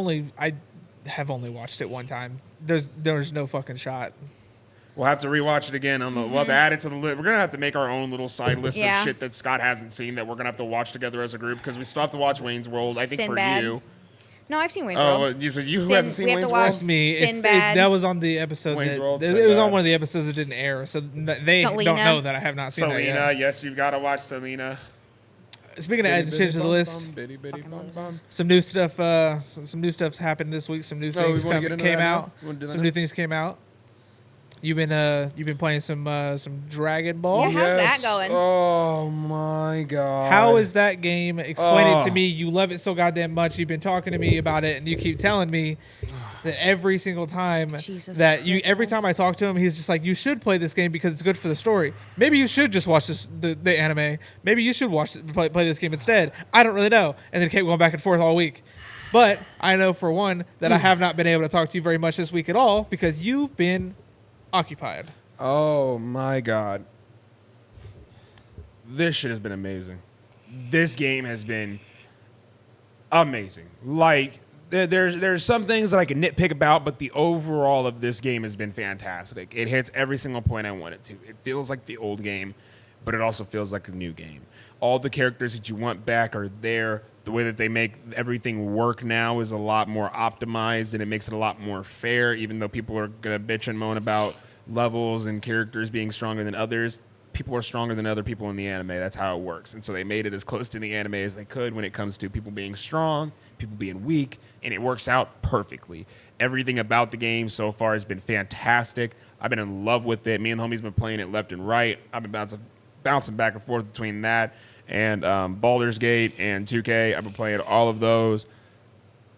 only watched it one time. There's no fucking shot. We'll have to rewatch it again. We'll have to add it to the list. We're gonna have to make our own little side list Yeah. of shit that Scott hasn't seen that we're gonna have to watch together as a group because we still have to watch Wayne's World. I think Sinbad. for you. No, I've seen Wayne's Oh, World. you who hasn't seen we have Wayne's to World? watch Me, Sinbad. that was on the episode. Wayne's World, It was on Sinbad. one of the episodes that didn't air, so they don't Selena. know that I have not seen that Selena, yet. yes, you've got to watch Selena. Speaking of adding shit to the list, some new stuff. Some new stuff's happened this week. Some new Oh, we things wanna get into came that now? out. You wanna do that Some now? new things came out. You've been playing some Dragon Ball. Yeah. How's that going? Oh my god. How is that game? Explain it to Oh. me. You love it so goddamn much. You've been talking to me about it, and you keep telling me that every single time Jesus every time I talk to him, he's just like, "You should play this game because it's good for the story. Maybe you should just watch the anime. Maybe you should play this game instead. I don't really know." And then kept going back and forth all week. But I know for one that I have not been able to talk to you very much this week at all because you've been occupied. Oh my god. This shit has been amazing. This game has been amazing. Like there's some things that I can nitpick about, but the overall of this game has been fantastic. It hits every single point I want it to. It feels like the old game, but it also feels like a new game. All the characters that you want back are there. The way that they make everything work now is a lot more optimized, and it makes it a lot more fair, even though people are going to bitch and moan about levels and characters being stronger than others. People are stronger than other people in the anime. That's how it works. And so they made it as close to the anime as they could when it comes to people being strong, people being weak, and it works out perfectly. Everything about the game so far has been fantastic. I've been in love with it. Me and the homies been playing it left and right. I've been bouncing back and forth between that and Baldur's Gate and 2K. I've been playing all of those.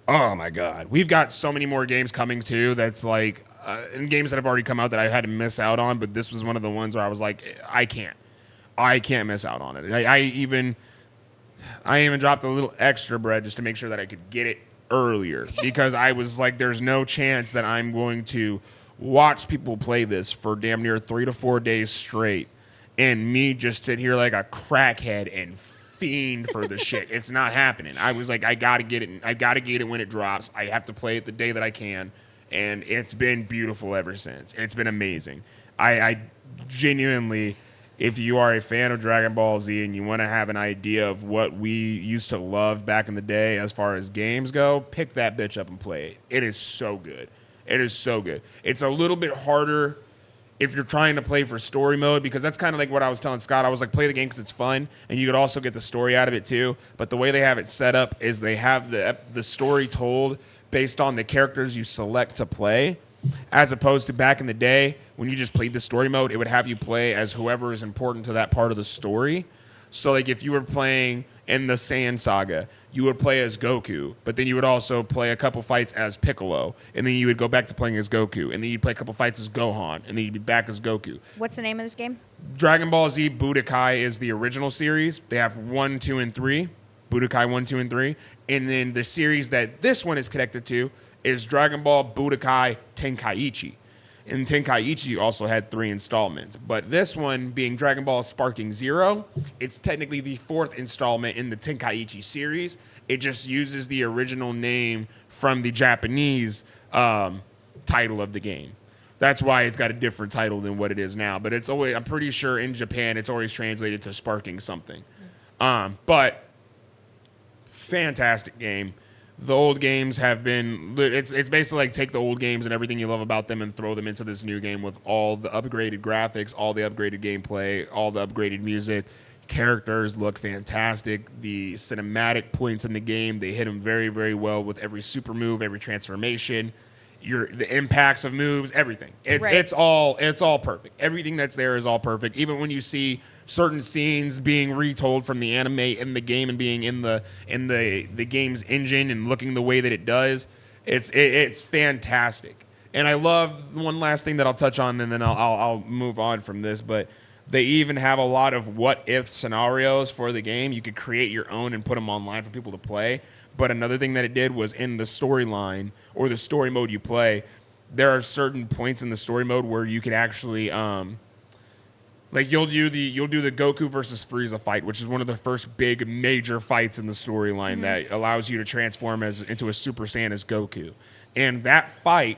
Oh, my God. We've got so many more games coming, too, that's like... and games that have already come out that I had to miss out on, but this was one of the ones where I was like, I can't miss out on it. I even dropped a little extra bread just to make sure that I could get it earlier because I was like, there's no chance that I'm going to watch people play this for damn near 3 to 4 days straight and me just sit here like a crackhead and fiend for the shit. It's not happening. I was like, I gotta get it. I gotta get it when it drops. I have to play it the day that I can. And it's been beautiful ever since. It's been amazing. I genuinely, if you are a fan of Dragon Ball Z and you want to have an idea of what we used to love back in the day as far as games go, pick that bitch up and play it. It is so good. It is so good. It's a little bit harder if you're trying to play for story mode, because that's kind of like what I was telling Scott. I was like, play the game because it's fun, and you could also get the story out of it too. But the way they have it set up is they have the story told based on the characters you select to play, as opposed to back in the day when you just played the story mode, it would have you play as whoever is important to that part of the story. So like if you were playing in the Saiyan Saga, you would play as Goku, but then you would also play a couple fights as Piccolo, and then you would go back to playing as Goku, and then you'd play a couple fights as Gohan, and then you'd be back as Goku. What's the name of this game? Dragon Ball Z Budokai is the original series. They have 1, 2, and 3. Budokai 1, 2, and 3. And then the series that this one is connected to is Dragon Ball Budokai Tenkaichi. And Tenkaichi also had 3 installments. But this one, being Dragon Ball Sparking Zero, it's technically the 4th installment in the Tenkaichi series. It just uses the original name from the Japanese title of the game. That's why it's got a different title than what it is now. But it's always, I'm pretty sure in Japan, it's always translated to Sparking something. But fantastic game. The old games have been, it's basically like take the old games and everything you love about them and throw them into this new game with all the upgraded graphics, all the upgraded gameplay, all the upgraded music. Characters look fantastic. The cinematic points in the game, they hit them very, very well with every super move, every transformation, the impacts of moves, everything. It's all perfect. Everything that's there is all perfect. Even when you see certain scenes being retold from the anime in the game and being in the game's engine and looking the way that it does, it's fantastic. And I love one last thing that I'll touch on, and then I'll move on from this. But they even have a lot of what if scenarios for the game. You could create your own and put them online for people to play. But another thing that it did was in the storyline or the story mode you play, there are certain points in the story mode where you can actually like you'll do the Goku versus Frieza fight, which is one of the first big major fights in the storyline that allows you to transform into a Super Saiyan as Goku. And that fight,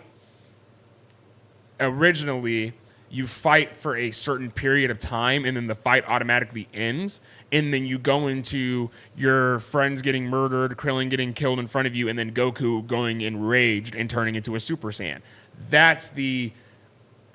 originally, you fight for a certain period of time, and then the fight automatically ends, and then you go into your friends getting murdered, Krillin getting killed in front of you, and then Goku going enraged and turning into a Super Saiyan. That's the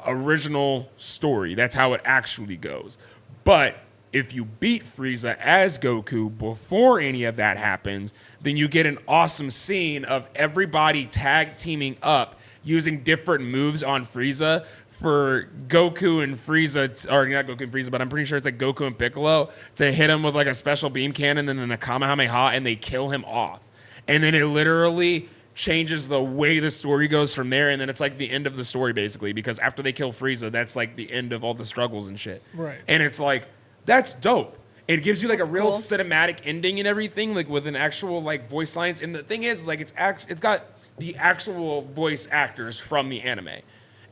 original story. That's how it actually goes. But if you beat Frieza as Goku before any of that happens, then you get an awesome scene of everybody tag teaming up using different moves on Frieza for Goku and Frieza, or not Goku and Frieza, but I'm pretty sure it's like Goku and Piccolo to hit him with like a special beam cannon and then a Kamehameha, and they kill him off. And then it literally changes the way the story goes from there, and then it's like the end of the story basically, because after they kill Frieza, that's like the end of all the struggles and shit. Right. And it's like, that's dope. It gives you like That's a real cool. cinematic ending and everything, like with an actual like voice lines. And the thing is like it's got the actual voice actors from the anime.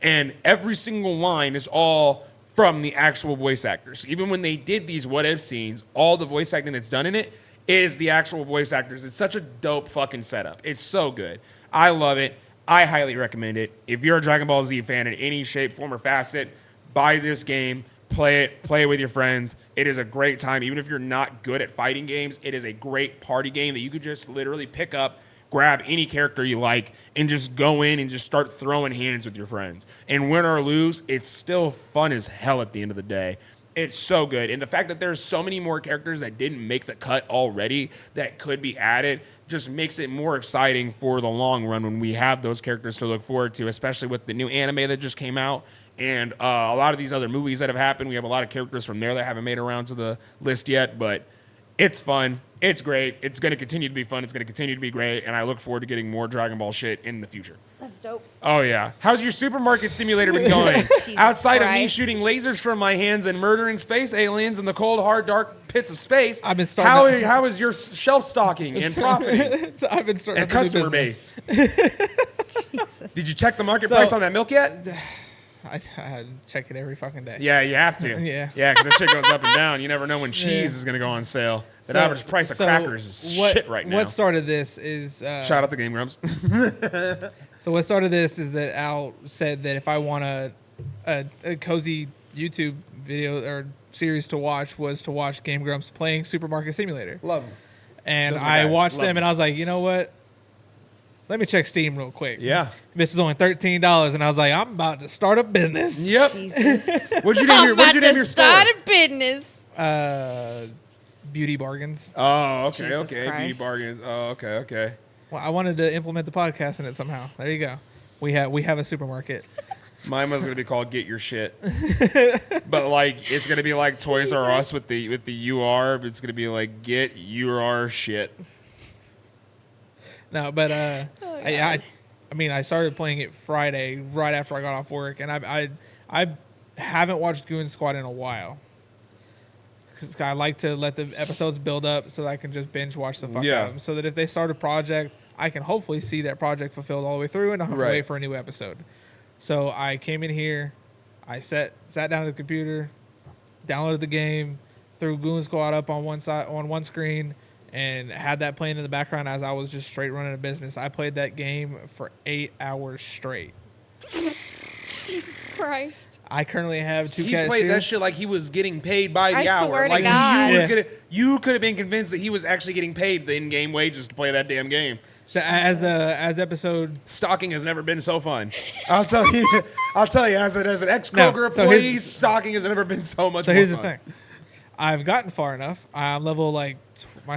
And every single line is all from the actual voice actors. Even when they did these what if scenes, all the voice acting that's done in it is the actual voice actors. It's such a dope fucking setup. It's so good. I love it. I highly recommend it. If you're a Dragon Ball Z fan in any shape, form, or facet, buy this game, play it with your friends. It is a great time. Even if you're not good at fighting games, it is a great party game that you could just literally pick up, grab any character you like, and just go in and just start throwing hands with your friends. And win or lose, it's still fun as hell at the end of the day. It's so good. And the fact that there's so many more characters that didn't make the cut already that could be added just makes it more exciting for the long run when we have those characters to look forward to, especially with the new anime that just came out. And a lot of these other movies that have happened, we have a lot of characters from there that haven't made it around to the list yet, but it's fun. It's great. It's going to continue to be fun. It's going to continue to be great, and I look forward to getting more Dragon Ball shit in the future. That's dope. Oh, yeah. How's your supermarket simulator been going? Outside of me shooting lasers from my hands and murdering space aliens in the cold, hard, dark pits of space, I've been starting how is your shelf stocking and profiting? So I've been starting and customer base. Jesus. Did you check the market price on that milk yet? I check it every fucking day. Yeah, you have to. Yeah. Yeah, because that shit goes up and down. You never know when cheese is going to go on sale. The average price of crackers is shit right now. What started this is... Shout out to Game Grumps. So what started this is that Al said that if I want a cozy YouTube video or series to watch was to watch Game Grumps playing Supermarket Simulator. Love them. And Those are my I guys. watched Love them and I was like, you know what? Let me check Steam real quick. Yeah. This was only $13, and I was like, I'm about to start a business. Yep. Jesus. What'd you name your store? Start a business. Beauty bargains. Oh, okay, Jesus okay. Beauty Christ. bargains. Oh, okay, okay. Well, I wanted to implement the podcast in it somehow. There you go. We have a supermarket. Mine was gonna be called Get Your Shit, but like it's gonna be like Toys R Us with the UR. But it's gonna be like Get Your Shit. No, but I mean, I started playing it Friday right after I got off work, and I haven't watched Goon Squad in a while. Cause I like to let the episodes build up so that I can just binge watch the fuck out of them. So that if they start a project, I can hopefully see that project fulfilled all the way through and not have to wait for a new episode. So I came in here, I sat down at the computer, downloaded the game, threw Goon Squad up on one screen, and had that playing in the background as I was just straight running a business. I played that game for 8 hours straight. Jesus Christ. I currently have 2 He cashiers. played that shit like he was getting paid by the I hour. swear to Like God. you could have been convinced that he was actually getting paid the in-game wages to play that damn game. So as episode... Stalking has never been so fun. I'll tell you. As an ex-Kroger No, so employee, stalking has never been so much. So more here's fun. the thing. I've gotten far enough. I'm level like...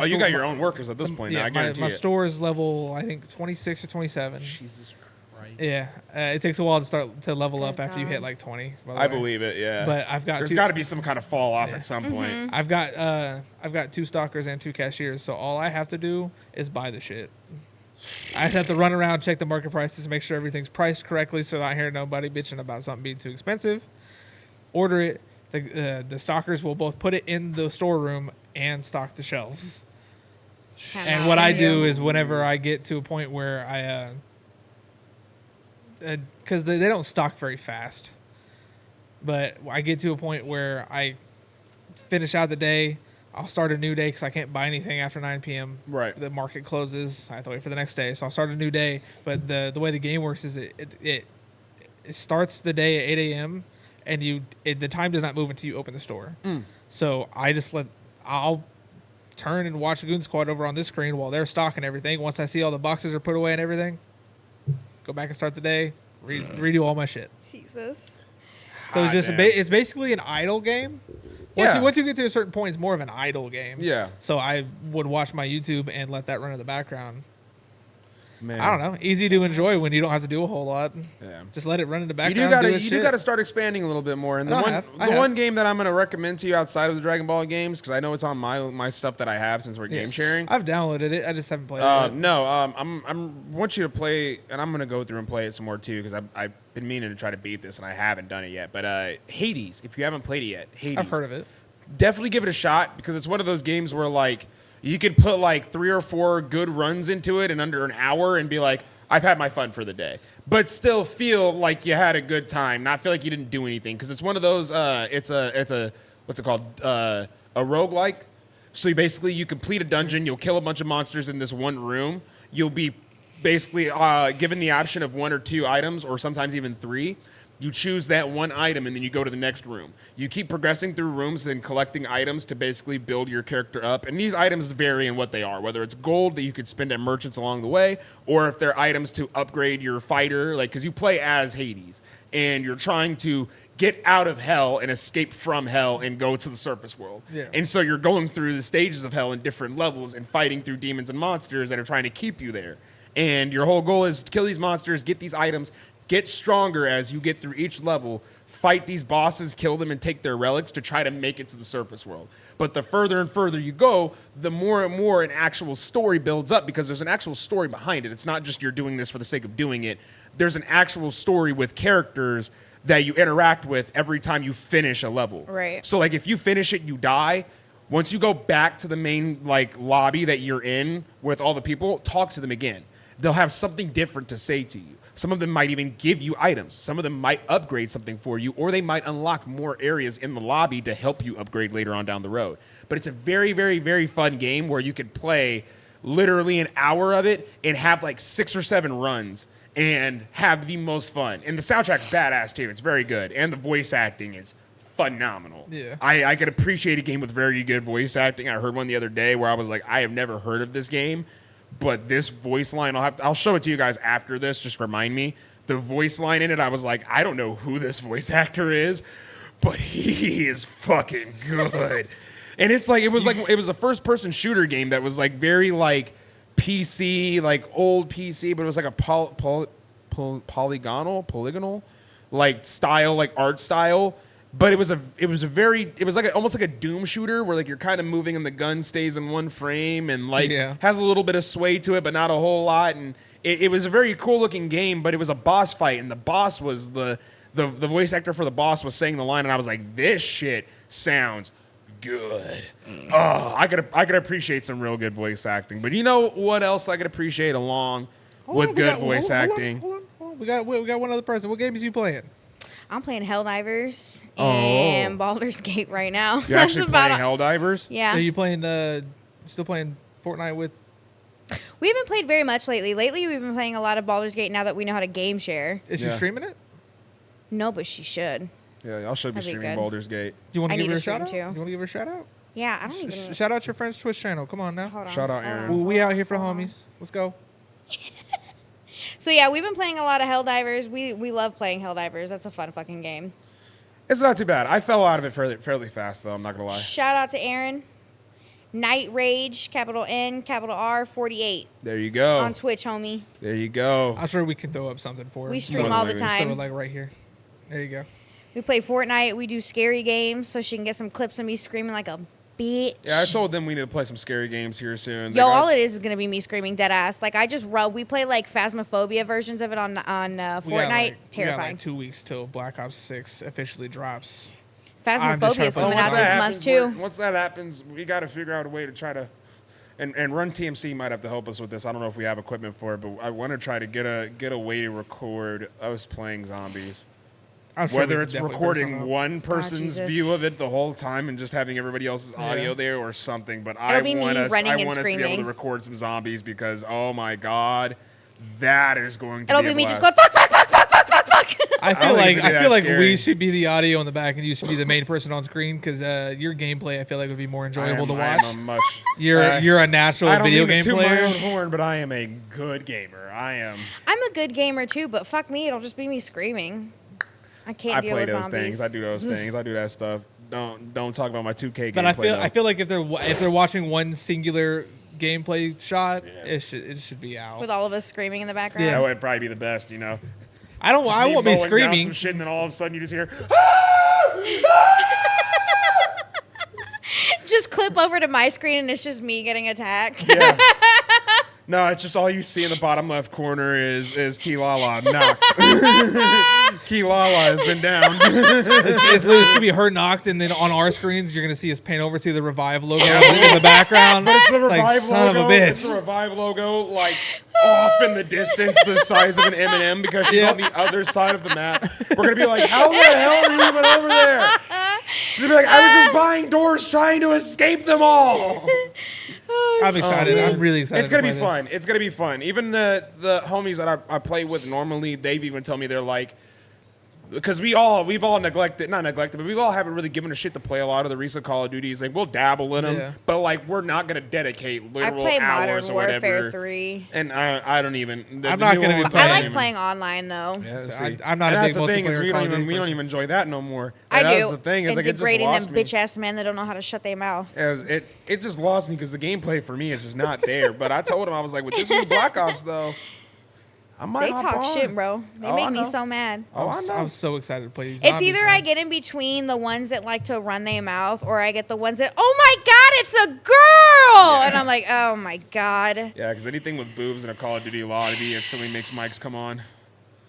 You got your own workers at this point now, I guarantee my it. store is level, I think, 26 or 27. Jesus Christ. Yeah. It takes a while to start to level up after you God. hit like 20. by the I way. believe it, yeah. But I've got There's two- got to be some kind of fall off at some point. I've got 2 stalkers and 2 cashiers, so all I have to do is buy the shit. I just have to run around, check the market prices, make sure everything's priced correctly so that I hear nobody bitching about something being too expensive. Order it. The stalkers will both put it in the storeroom and stock the shelves. And what I do is whenever I get to a point where because they don't stock very fast, but I get to a point where I finish out the day, I'll start a new day because I can't buy anything after 9 p.m. Right. The market closes. I have to wait for the next day. So I'll start a new day. But the way the game works is it starts the day at 8 a.m. and the time does not move until you open the store. So I'll turn and watch Goon Squad over on this screen while they're stocking everything. Once I see all the boxes are put away and everything, go back and start the day, redo all my shit. Jesus. So it's just damn. it's basically an idle game. Yeah. Once you get to a certain point, it's more of an idle game. Yeah. So I would watch my YouTube and let that run in the background. Man. I don't know. Easy to enjoy when you don't have to do a whole lot. Yeah. Just let it run in the You background. do got to start expanding a little bit more. And the one game that I'm going to recommend to you outside of the Dragon Ball games, because I know it's on my stuff that I have since we're game sharing. I've downloaded it. I just haven't played it. No, I want you to play, and I'm going to go through and play it some more too, because I've been meaning to try to beat this, and I haven't done it yet. But Hades, if you haven't played it yet, Hades. I've heard of it. Definitely give it a shot, because it's one of those games where like you could put like 3 or 4 good runs into it in under an hour and be like, I've had my fun for the day, but still feel like you had a good time, not feel like you didn't do anything. Because it's one of those, it's a what's it called? A roguelike. So you complete a dungeon, you'll kill a bunch of monsters in this one room. You'll be basically given the option of 1 or 2 items, or sometimes even 3. You choose that one item, and then you go to the next room. You keep progressing through rooms and collecting items to basically build your character up. And these items vary in what they are, whether it's gold that you could spend at merchants along the way, or if they're items to upgrade your fighter, like, because you play as Hades, and you're trying to get out of hell and escape from hell and go to the surface world. Yeah. And so you're going through the stages of hell in different levels and fighting through demons and monsters that are trying to keep you there. And your whole goal is to kill these monsters, get these items, get stronger as you get through each level, fight these bosses, kill them, and take their relics to try to make it to the surface world. But the further and further you go, the more and more an actual story builds up, because there's an actual story behind it. It's not just you're doing this for the sake of doing it. There's an actual story with characters that you interact with every time you finish a level. Right. So, like, if you finish it, you die. Once you go back to the main, like, lobby that you're in with all the people, talk to them again. They'll have something different to say to you. Some of them might even give you items. Some of them might upgrade something for you, or they might unlock more areas in the lobby to help you upgrade later on down the road. But it's a very, very, very fun game where you could play literally an hour of it and have like 6 or 7 runs and have the most fun. And the soundtrack's badass too. It's very good. And the voice acting is phenomenal. Yeah. I could appreciate a game with very good voice acting. I heard one the other day where I was like, I have never heard of this game. But this voice line, I'll show it to you guys after this. Just remind me. The voice line in it, I was like, I don't know who this voice actor is, but he is fucking good. And it's like it was a first person shooter game that was like very like PC, like old PC, but it was like a polygonal like style, like art style. But it was like almost like a Doom shooter where like you're kind of moving and the gun stays in one frame and like has a little bit of sway to it, but not a whole lot. And it was a very cool looking game, but it was a boss fight, and the boss was the voice actor for the boss was saying the line, and I was like, this shit sounds good. Oh, I could appreciate some real good voice acting. But you know what else I could appreciate along with good voice acting? Hold on. We got one other person. What games are you playing? I'm playing Helldivers and Baldur's Gate right now. You're actually playing Helldivers? Yeah. Are you still playing Fortnite with? We haven't played very much lately. Lately, we've been playing a lot of Baldur's Gate now that we know how to game share. Is she streaming it? No, but she should. Yeah, y'all should be That'd be streaming good. Baldur's Gate. You want I to give need her to a shout out? stream You too. want to give her a shout out? Yeah, I don't even. Shout out your friend's Twitch channel. Come on now. Hold on. Shout out, Aaron. We out here for homies. Let's go. So yeah, we've been playing a lot of Helldivers. We love playing Helldivers. That's a fun fucking game. It's not too bad. I fell out of it fairly fast, though. I'm not going to lie. Shout out to Aaron. Night Rage, capital N, capital R, 48. There you go. On Twitch, homie. There you go. I'm sure we can throw up something for her. We stream all the Just throw it time. like right here. There you go. We play Fortnite. We do scary games so she can get some clips of me screaming like a bitch. Yeah, I told them we need to play some scary games here soon. Yo, all it is going to be me screaming dead ass. Like, we play like Phasmophobia versions of it on Fortnite. We got Terrifying. like 2 weeks till Black Ops 6 officially drops. Phasmophobia is trying to coming out this month too. Once that happens, we got to figure out a way to try to, and Run TMC might have to help us with this. I don't know if we have equipment for it, but I want to try to get a way to record us playing zombies. I'm sure Whether we it's can definitely figure something recording out. one person's Jesus. view of it the whole time and just having everybody else's audio there or something, but I It'll be me want us running and to be able to screaming. record some zombies because oh my god, that is going to It'll be be a me just blast. going fuck, fuck, fuck, fuck, fuck, fuck, fuck. I don't feel think like it's gonna be I that feel like scary. we should be the audio in the back, and you should be the main person on screen because your gameplay I feel like would be more enjoyable to watch. You're a natural I don't video mean game to toot my player. own horn, but I am a good gamer. I'm a good gamer too, but fuck me, it'll just be me screaming. I can't I deal play with those zombies. things. I do those things. I do that stuff. Don't talk about my 2K But gameplay. I feel like if they're watching one singular gameplay shot, it should be out. With all of us screaming in the background. that would probably be the best, you know. I won't be Down screaming. some shit, and then all of a sudden you just hear. Just clip over to my screen and it's just me getting attacked. Yeah. No, it's just all you see in the bottom left corner is Keanna knocked. Keanna has been down. It's literally gonna be her knocked, and then on our screens you're gonna see us pan over to the Revive logo in the background. It's the Like, Revive son logo. of a bitch. It's the Revive logo, like off in the distance, the size of an M&M, because she's on the other side of the map. We're gonna be like, how the hell are you even over there? She's gonna be like, I was just buying doors trying to escape them all. I'm excited. I'm really excited. It's gonna to be play fun. this. It's gonna be fun. Even the homies that I play with normally, they've even told me they're like, because we've all neglected, not neglected, but we've all haven't really given a shit to play a lot of the recent Call of Duties. Like, we'll dabble in them, but like, we're not gonna dedicate literal hours or whatever. Warfare 3. And I don't even. I'm not gonna be playing. I like playing online though. Yeah, So I'm not a big multiplayer. We don't even enjoy that no more. I and do. That's the thing is, and like, it just degrading lost them me. bitch ass men that don't know how to shut their mouth. It just lost me because the gameplay for me is just not there. But I told him, I was like, with this new Black Ops though, I might They hop talk on. shit, bro. They make me so mad. I'm so excited to play these. It's zombies, either man. I get in between the ones that like to run their mouth, or I get the ones that, oh my god, it's a girl, and I'm like, oh my god. Yeah, because anything with boobs in a Call of Duty lobby instantly makes mics come on.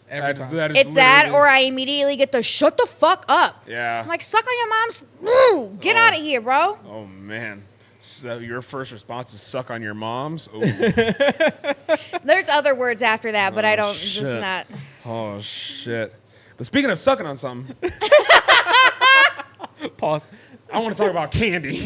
Every time. It's that, or I immediately get the shut the fuck up. Yeah. I'm like, suck on your mom's. Woo, get out of here, bro. Oh man. So your first response is suck on your mom's. Ooh. There's other words after that, but I don't. Shit. Just not. Oh shit. But speaking of sucking on something, Pause. I want to talk about candy.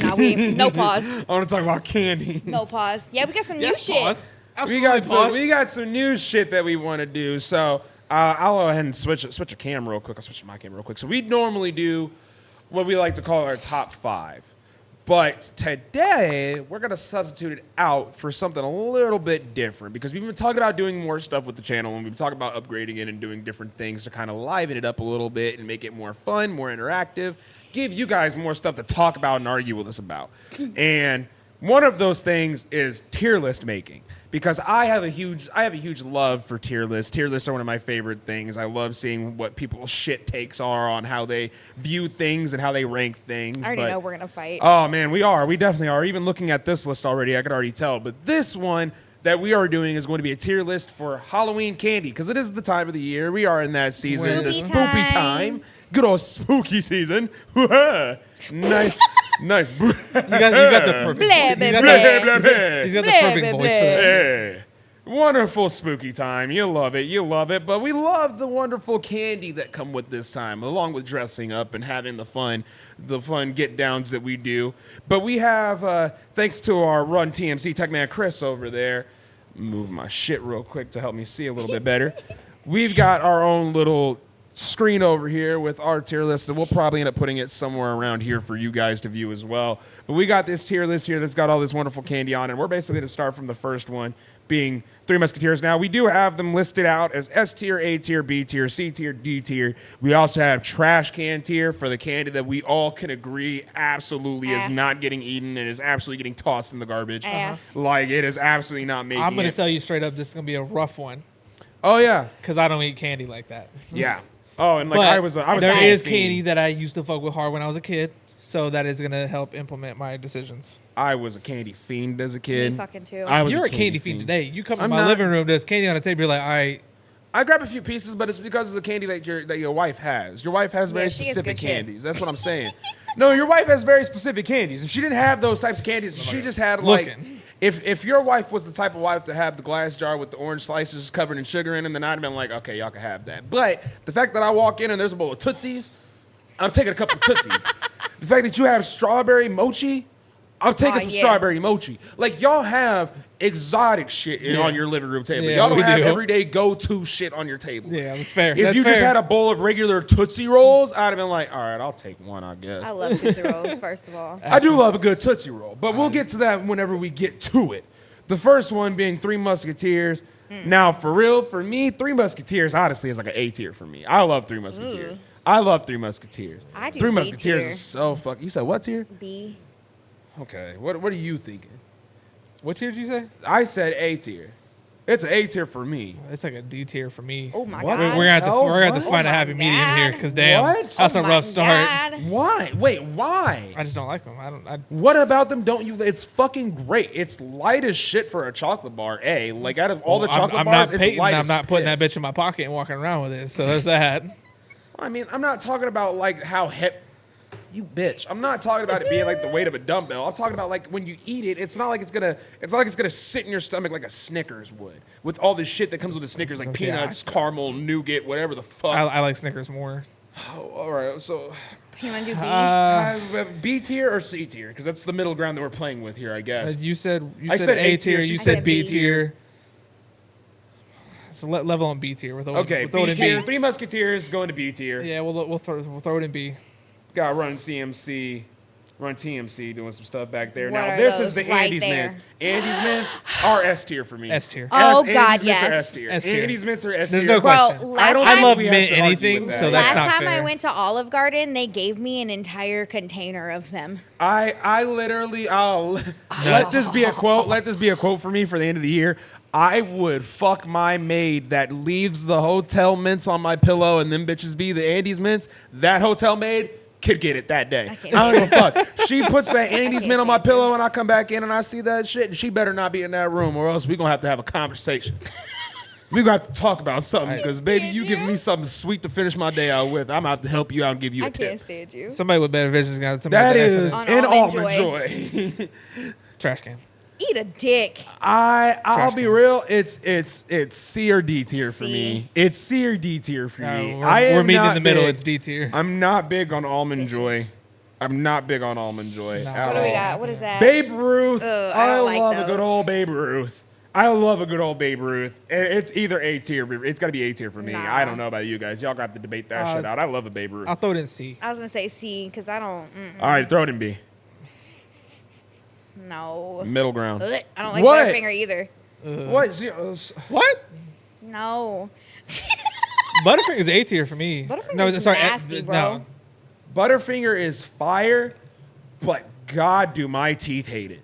No pause. I want to talk about candy. No pause. Yeah, we got some new Yes, shit. pause. We got some new shit that we want to do. So I'll go ahead and switch a camera real quick. I'll switch my camera real quick. So we normally do what we like to call our top 5. But today, we're going to substitute it out for something a little bit different because we've been talking about doing more stuff with the channel, and we've been talking about upgrading it and doing different things to kind of liven it up a little bit and make it more fun, more interactive, give you guys more stuff to talk about and argue with us about. And one of those things is tier list making. Because I have a huge love for tier lists. Tier lists are one of my favorite things. I love seeing what people's shit takes are on how they view things and how they rank things. I already know we're gonna fight. Oh man, we are. We definitely are. Even looking at this list already, I could already tell. But this one that we are doing is going to be a tier list for Halloween candy because it is the time of the year. We are in that season, the spoopy time. Good old spooky season. Nice. Nice. You got the perfect. Blah, blah, you got blah. the, he's got the Blah, perfect blah, voice blah. for that. Hey, wonderful spooky time. You love it. You love it. But we love the wonderful candy that come with this time, along with dressing up and having the fun get downs that we do. But we have, thanks to our Run TMC tech man Chris over there, move my shit real quick to help me see a little bit better. We've got our own little screen over here with our tier list, and we'll probably end up putting it somewhere around here for you guys to view as well. But we got this tier list here that's got all this wonderful candy on it, and we're basically going to start from the first one, being Three Musketeers. Now, we do have them listed out as S tier, A tier, B tier, C tier, D tier. We also have trash can tier for the candy that we all can agree absolutely is not getting eaten and is absolutely getting tossed in the garbage. Ass. Like, it is absolutely not making I'm gonna it. tell you straight up, this is gonna be a rough one Oh, yeah. because I don't eat candy like that. Yeah. Oh, and like But I was there is fiend. candy that I used to fuck with hard when I was a kid, so that is gonna help implement my decisions. I was a candy fiend as a kid. Me fucking too. I was You're a candy fiend today. You come to my not. living room, there's candy on the table. You're like, all right, I grab a few pieces, but it's because of the candy that your wife has. Your wife has very she has specific good shit. candies. That's what I'm saying. No, your wife has very specific candies. If she didn't have those types of candies, if she just had like, Looking. if your wife was the type of wife to have the glass jar with the orange slices covered in sugar in them, then I'd have been like, okay, y'all can have that. But the fact that I walk in and there's a bowl of Tootsies, I'm taking a couple of Tootsies. The fact that you have strawberry mochi, I'm taking some strawberry mochi. Like, y'all have exotic shit on your living room table. Yeah, Y'all don't we have do. everyday go-to shit on your table. yeah, that's fair. If That's you just fair. had a bowl of regular Tootsie Rolls, I'd have been like, all right, I'll take one, I guess. I love Tootsie Rolls, first of all. I do love a good Tootsie Roll, but we'll get to that whenever we get to it. The first one being Three Musketeers. Now, for real, for me, Three Musketeers honestly is like an A tier for me. I love Three Musketeers. I love Three Musketeers. I do Three B Musketeers tier. is so fucking. You said what tier? B. Okay, what are you thinking? What tier did you say? I said A tier. It's an A tier for me. It's like a D tier for me. Oh my What? god. We're gonna have to What? find a Oh happy my medium here, God. because damn, What? that's a Oh my rough start. God. Why? Wait, why? I just don't like them. I What about them don't you? It's fucking great. It's light as shit for a chocolate bar. A, like out of all the chocolate I'm bars, not it's Peyton. light I'm as not putting that piss. bitch in my pocket and walking around with it. So there's that. I mean, I'm not talking about like how hip. You bitch. I'm not talking about it being like the weight of a dumbbell. I'm talking about like when you eat it, it's not like it's gonna sit in your stomach like a Snickers would. With all this shit that comes with the Snickers, like Yeah, peanuts, caramel, nougat, whatever the fuck. I like Snickers more. Oh, all right, so You want to do B? B tier or C tier? Because that's the middle ground that we're playing with here, I guess. You said I said A A tier, tier. she You said said B B. tier. So level on B tier. Okay, we'll throw it B in tier. B. Three Musketeers going to B tier. Yeah, we'll throw it in B. Got run CMC, run TMC, doing some stuff back there. What Now are this those is the right Andy's there? Mints. Andy's Mints are S tier for me. S tier. Oh, Andy's God, Mints are yes. S tier. S tier. Andy's Mints are S tier. There's no Bro, question. last don't time, I love we have mint to argue anything, with so that. that's last not time fair. I went to Olive Garden, they gave me an entire container of them. I literally, let this be a quote. Let this be a quote for me for the end of the year. I would fuck my maid that leaves the hotel mints on my pillow and them bitches be the Andy's Mints. That hotel maid could get it that day. I don't give a fuck. She puts that Andy's mint on my pillow and I come back in and I see that shit and she better not be in that room or else we're going to have a conversation. We're going to have to talk about something because, baby, you giving me something sweet to finish my day out with. I'm going to have to help you out and give you a I tip. can't stand you. Somebody with better vision's got somebody That with is On an Almond almond joy. trash can. Eat a dick. I'll Trash be can. real. It's C or D tier for C. me. It's C or D tier for me. We're meeting in not the middle. big- It's D tier. I'm not big on almond joy. I'm not big on almond joy. No. at What do we all. got? What is that? Babe Ruth. Ugh, I I don't like love a good those. old Babe Ruth. I love a good old Babe Ruth. It's either A tier. It's got to be A tier for me. Nah. I don't know about you guys. Y'all got to debate that shit out. I love a Babe Ruth. I'll throw it in C. I was going to say C because I don't. All right, throw it in B. No. Middle ground. Ugh, I don't like What? Butterfinger either. What? See, What? No. Butterfinger's A tier for me. Butterfinger's nasty, bro. No. Butterfinger is fire, but God, do my teeth hate it.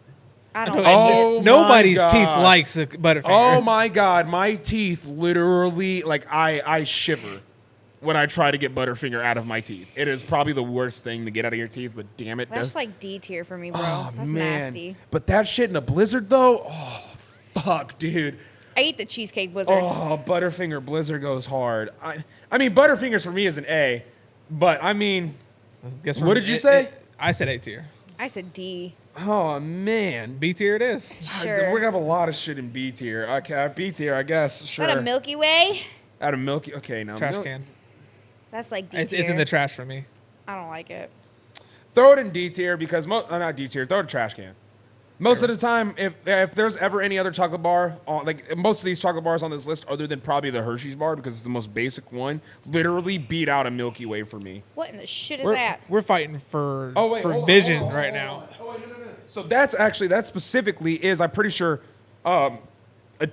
I don't No, like Oh it. Nobody's my teeth God. likes a Butterfinger. Oh my God, my teeth literally, like I shiver when I try to get Butterfinger out of my teeth. It is probably the worst thing to get out of your teeth, but damn it. That's like D tier for me, bro. oh, That's man. nasty. But that shit in a blizzard though, oh fuck, dude. I eat the cheesecake blizzard. Oh, Butterfinger blizzard goes hard. I mean, Butterfingers for me is an A, but I mean, Guess What did you say? I said A tier. I said D. oh man. B tier it is. Sure. We're gonna have a lot of shit in B tier. Okay, B tier, I guess. Sure. Is that a Milky Way? Out of Milky. Okay, now Trash can. That's like D It's tier. in the trash for me. I don't like it. Throw it in D tier because not D tier. Throw it in trash can. Most of the time, if there's ever any other chocolate bar, like most of these chocolate bars on this list, other than probably the Hershey's bar because it's the most basic one, literally beat out a Milky Way for me. What in the shit is that? We're fighting for hold on, vision hold on, right hold now. on. Oh, wait, no. So that specifically is, I'm pretty sure, a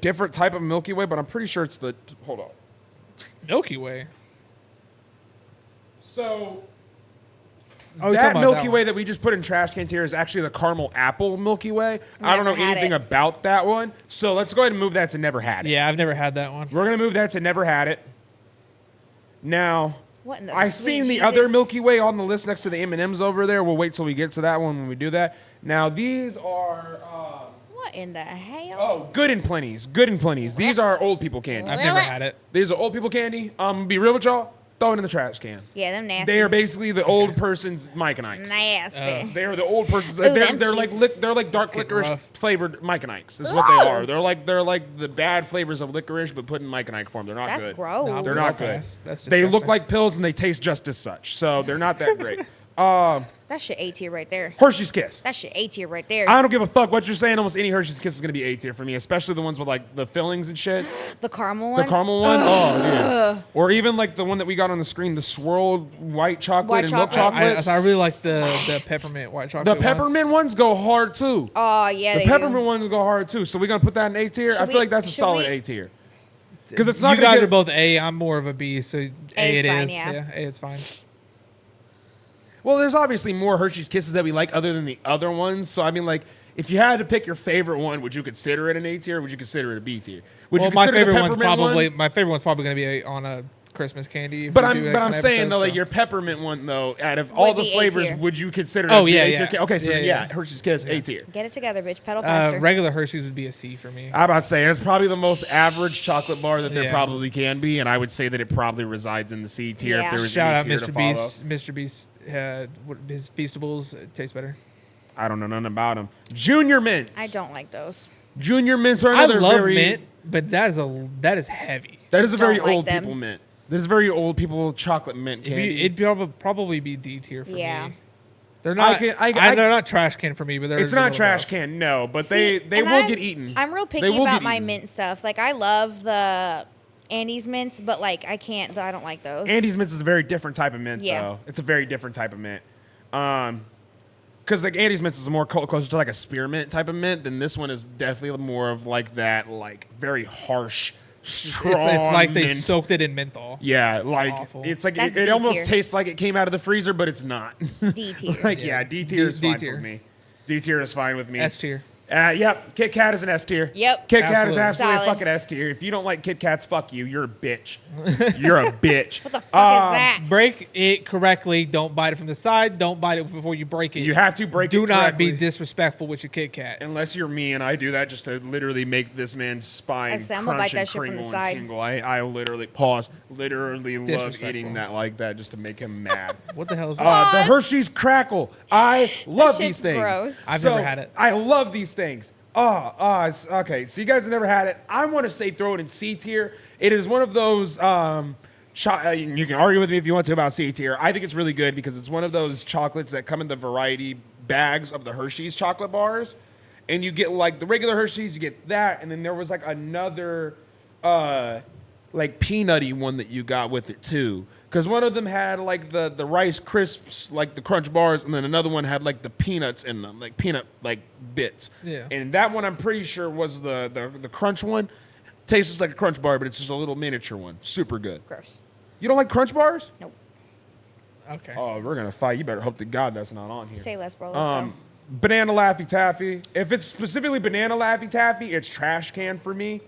different type of Milky Way, but I'm pretty sure it's the. Hold on. Milky Way. So. Oh, you're That talking about Milky that Way one. that we just put in trash can tier is actually the caramel apple Milky Way. I don't know Never had anything it. about that one. So let's go ahead and move that to never had it. Yeah, I've never had that one. We're going to move that to never had it. Now, What in the I sweet seen the Jesus? other Milky Way on the list next to the M&Ms over there. We'll wait till we get to that one when we do that. Now, these are... What in the hell? oh, good and plenties. Good and plenties. These are old people candy. I've never had it. These are old people candy. Be real with y'all. Throw it in the trash can. Yeah, them nasty. They are basically the old person's Mike and Ike's. nasty. They are the old person's. Ooh, they're them they're like pieces. they're like dark Getting licorice rough. flavored Mike and Ike's. Is what they are. They're like the bad flavors of licorice, but put in Mike and Ike form. They're not That's good. gross. No, They're not good. That's They look disgusting. like pills and they taste just as such. So they're not that great. That shit A tier right there. Hershey's Kiss. That shit A tier right there. I don't give a fuck what you're saying. Almost any Hershey's Kiss is gonna be A tier for me, especially the ones with like the fillings and shit. The caramel The ones. caramel one, oh yeah. Or even like the one that we got on the screen, the swirled white chocolate White and milk chocolate. chocolate. I really like the peppermint white chocolate. the peppermint ones go hard too. Oh yeah, The they peppermint do. ones go hard too. So we're gonna put that in A tier. I Should feel we- like that's a should solid we- A tier. Because it's not You gonna guys get, are both A. I'm more of a B. So A A's it fine, is. yeah. A it's fine. well, there's obviously more Hershey's Kisses that we like other than the other ones. So I mean, like, if you had to pick your favorite one, would you consider it an A tier? Or would you consider it a B tier? Would Well, you my consider the favorite one's peppermint probably going to be on a Christmas candy. if But we I'm do that but kind I'm of saying episode, though, like so. your peppermint one though, out of all the be A flavors, tier. would you consider? Oh, that to be yeah, A yeah. tier? Okay, so Yeah, then, yeah. Hershey's Kiss A tier. Get it together, bitch. Pedal faster. Regular Hershey's would be a C for me. I'm about to say it's probably the most average chocolate bar that there Yeah. probably can be, and I would say that it probably resides in the C tier Yeah. if there was Shout any out tier to Mr. follow. Beast. Mr. Beast, his Feastables taste better. I don't know nothing about them. Junior mints. I don't like those. Junior mints are I another love very. mint, but that is heavy. That is a very Don't like old them. people mint. That is very old people chocolate mint candy. It'd probably be D tier for Yeah. me. They're not. I- they're not trash can for me, but they're. it's a not little trash above. can, no, but See, they and will I'm- get eaten. I'm real They picky will about get my eaten. mint stuff. Like I love the Andes mints, but like I don't like those. Andes mints is a very different type of mint, Yeah. though. It's a very different type of mint. Because like Andes mints is more closer to like a spearmint type of mint, then this one is definitely more of like that, like very harsh, strong It's like they mint. soaked it in menthol. Yeah, like awful. it's like That's it D almost tier. tastes like it came out of the freezer, but it's not. D tier. Like yeah, D tier is D fine tier. with me. D tier is fine with me. S tier. Yep, Kit Kat is an S tier. Yep. Kit Kat is Absolutely. absolutely a Solid. fucking S tier. If you don't like Kit Kats, fuck you. You're a bitch. You're a bitch. What the fuck is that? Break it correctly. Don't bite it from the side. Don't bite it before you break it. You have to break it Do not be correctly. disrespectful with your Kit Kat. Unless you're me and I do that just to literally make this man's spine I said, I'm crunch gonna bite and that shit from the crinkle side. and tingle. I literally literally love Disrespectful. eating that like that just to make him mad. What the hell is that? The Hershey's Crackle. I love these shit's things. gross. I've So, never had it. I love these things. Okay. So you guys have never had it. I want to say throw it in C tier. It is one of those. You can argue with me if you want to about C tier. I think it's really good because it's one of those chocolates that come in the variety bags of the Hershey's chocolate bars, and you get like the regular Hershey's, you get that, and then there was like another, like peanutty one that you got with it too. Because one of them had like the Rice Crisps, like the Crunch bars, and then another one had like the peanuts in them, like peanut like bits. Yeah. And that one I'm pretty sure was the Crunch one. Tastes just like a Crunch bar, but it's just a little miniature one. Super good. Gross. You don't like Crunch bars? Nope. Okay. Oh, we're gonna fight. You better hope to God that's not on here. Say less, bro. Let's go. Banana Laffy Taffy. If it's specifically Banana Laffy Taffy, it's trash can for me.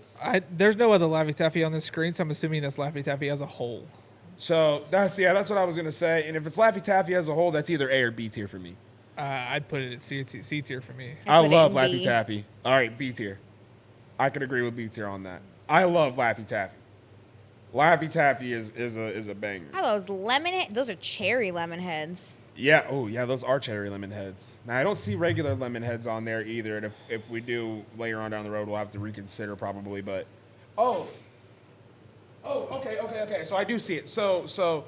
There's no other Laffy Taffy on this screen, so I'm assuming that's Laffy Taffy as a whole. So that's what I was gonna say. And if it's Laffy Taffy as a whole, that's either A or B tier for me. I'd put it at C tier for me. I put it love in Laffy B. Taffy. All right, B tier. I can agree with B tier on that. I love Laffy Taffy. Laffy Taffy is a banger. How are those lemon? Those are cherry lemon heads. Yeah. Oh yeah, those are cherry lemon heads. Now I don't see regular lemon heads on there either. And if we do later on down the road, we'll have to reconsider probably. But okay. So I do see it. So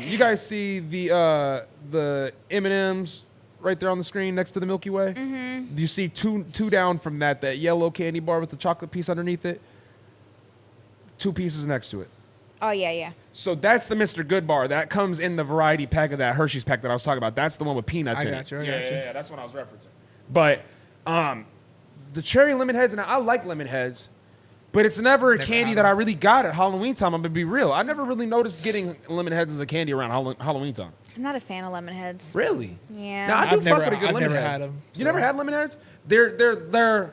you guys see the M&Ms right there on the screen next to the Milky Way? Mm-hmm. Do you see two down from that yellow candy bar with the chocolate piece underneath it? 2 pieces next to it. Oh yeah. So that's the Mr. Good bar. That comes in the variety pack of that Hershey's pack that I was talking about. That's the one with peanuts I in got it. you, I got you. Yeah, that's what I was referencing. But the cherry lemon heads, and I like lemon heads, but it's never a candy had that I them. really got at Halloween time. I'm gonna be real. I never really noticed getting lemon heads as a candy around Halloween time. I'm not a fan of lemon heads. Really? Yeah. Now I do I've fuck never- with a good I've lemon never head. had 'em, You so- never had lemon heads? They're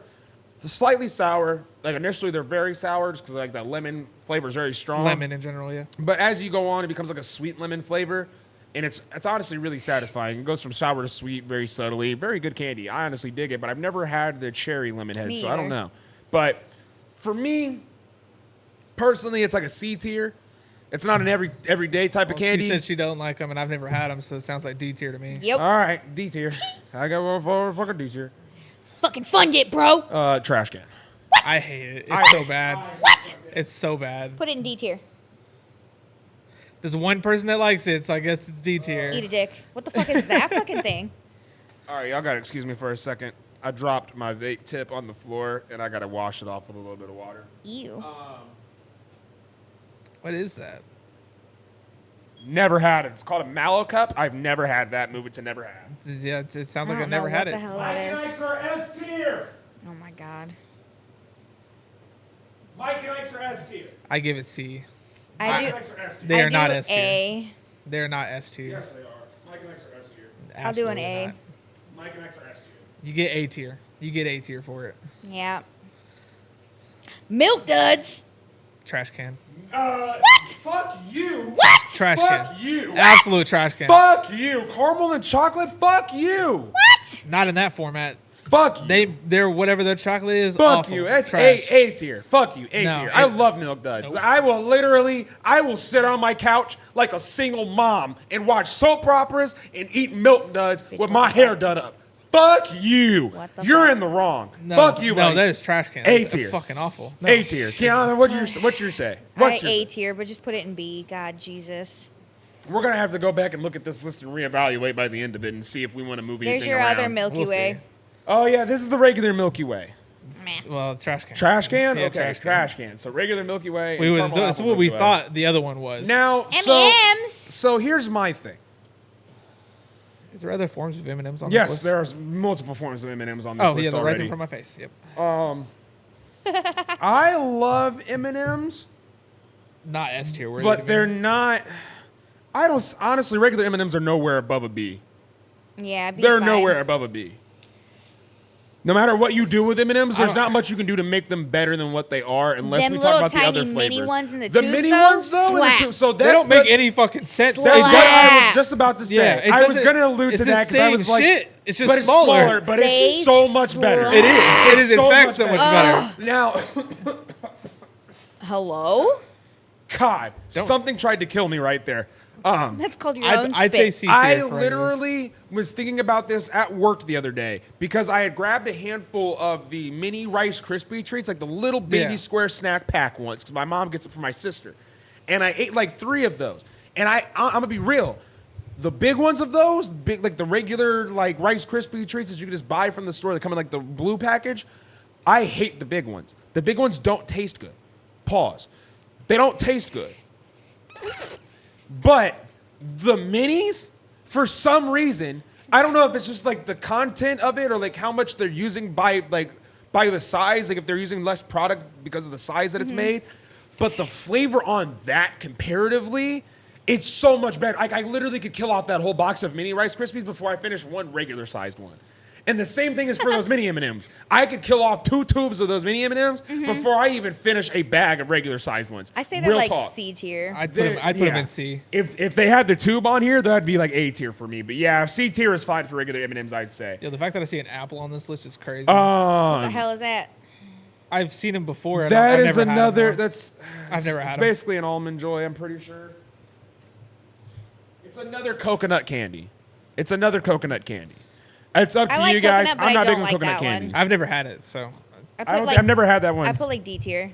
slightly sour. Like initially they're very sour just because like that lemon flavor is very strong. Lemon in general, yeah. But as you go on, it becomes like a sweet lemon flavor, and it's honestly really satisfying. It goes from sour to sweet very subtly. Very good candy. I honestly dig it, but I've never had the cherry lemon head, Me so I don't either. know. But for me, personally, it's like a C tier. It's not an everyday type of candy. She said she don't like them, and I've never had them, so it sounds like D tier to me. Yep. All right, D tier. I got one for fucking D tier. Fucking fund it, bro. Trash can. I hate it. It's so bad. What? It's so bad. Put it in D tier. There's one person that likes it, so I guess it's D tier. Eat a dick. What the fuck is that fucking thing? All right, y'all gotta excuse me for a second. I dropped my vape tip on the floor, and I gotta wash it off with a little bit of water. Ew. What is that? Never had it. It's called a Mallow Cup. I've never had that. Move it to never had. Yeah, it sounds I like I don't never know had what it. the hell that Mike is. and Ike's are S tier. Oh my god. Mike and Ike's are S tier. I give it C. I Mike do. and Ike's are S tier. They I are not do S tier. A. They're not S tier. Yes, they are. Mike and Ike's are S tier. I'll do an Absolutely A. not. Mike and Ike's are S tier. You get A tier. You get A tier for it. Yeah. Milk duds. Trash can. What? Fuck you. What? Trash Fuck can. you. Absolute trash can. Fuck you. Caramel and chocolate. Fuck you. What? Not in that format. Fuck you. They're whatever their chocolate is. Fuck awful. you. That's trash. A tier. Fuck you. A No, tier. I it- love Milk Duds. Nope. I will sit on my couch like a single mom and watch soap operas and eat Milk Duds with my hair done up. Fuck you. What the You're fuck? in the wrong. No, Fuck you, No, buddy. that is trash can. A That's tier. Fucking awful. No. A tier. Keanna, what's your say? What's I your A tier, but just put it in B. God, Jesus. We're gonna have to go back and look at this list and reevaluate by the end of it and see if we want to move anything There's your around. other Milky We'll Way. see. Oh yeah, this is the regular Milky Way. Meh. Well, trash can. Trash can? Yeah, Okay, trash can. So regular Milky Way. We and was, caramel that's apple what we Milky Way. thought the other one was. Now, M&Ms. so here's my thing. Is there other forms of M&Ms on this Yes, list? there's multiple forms of M&Ms on this Oh, list yeah, they're right already. there from my face. Yep. I love M&Ms, Not S tier. but they're not. I don't honestly. Regular M&Ms are nowhere above a B. Yeah, B's They're fine. nowhere above a B. No matter what you do with M&Ms, there's I don't- not much you can do to make them better than what they are, unless Them we little talk about the tiny other flavors. mini ones in the the tubes, mini though, ones though, in the slap. tube. So They that's don't make any fucking sense. Slap. Is what I was Yeah. just about to say. Yeah, it I was doesn't- going to allude it's to the that because I same was like, shit. It's just but it's smaller. but They it's so much better. slap. It is. It is in so fact much so much better. better. Now, Hello? God, something tried to kill me right there. That's called your own I'd spit. say C tier. I for regulars. literally was thinking about this at work the other day because I had grabbed a handful of the mini Rice Krispie treats, like the little baby Yeah. square snack pack ones, because my mom gets it for my sister. And I ate like 3 of those. And I'm gonna be real. The big ones of those, big like the regular like Rice Krispie treats that you can just buy from the store that come in like the blue package, I hate the big ones. The big ones don't taste good. Pause. They don't taste good. But the minis, for some reason, I don't know if it's just like the content of it or like how much they're using by the size, like if they're using less product because of the size that it's made. But the flavor on that comparatively, it's so much better. Like I literally could kill off that whole box of mini Rice Krispies before I finish one regular sized one. And the same thing is for those mini M&Ms. I could kill off 2 tubes of those mini M&Ms before I even finish a bag of regular sized ones. I say they're Real like talk. C tier. I'd put them in C. If they had the tube on here, that'd be like A tier for me. But yeah, C tier is fine for regular M&Ms, I'd say. Yeah, the fact that I see an apple on this list is crazy. What the hell is that? I've seen them before. That I've is never had another. them, I've never had It's them. basically an almond joy. I'm pretty sure. It's another coconut candy. It's another coconut candy. It's up to I like you guys. coconut, but I'm I not don't big on like coconut that one. candies. I've never had it, so I've never had that one. I put like D tier.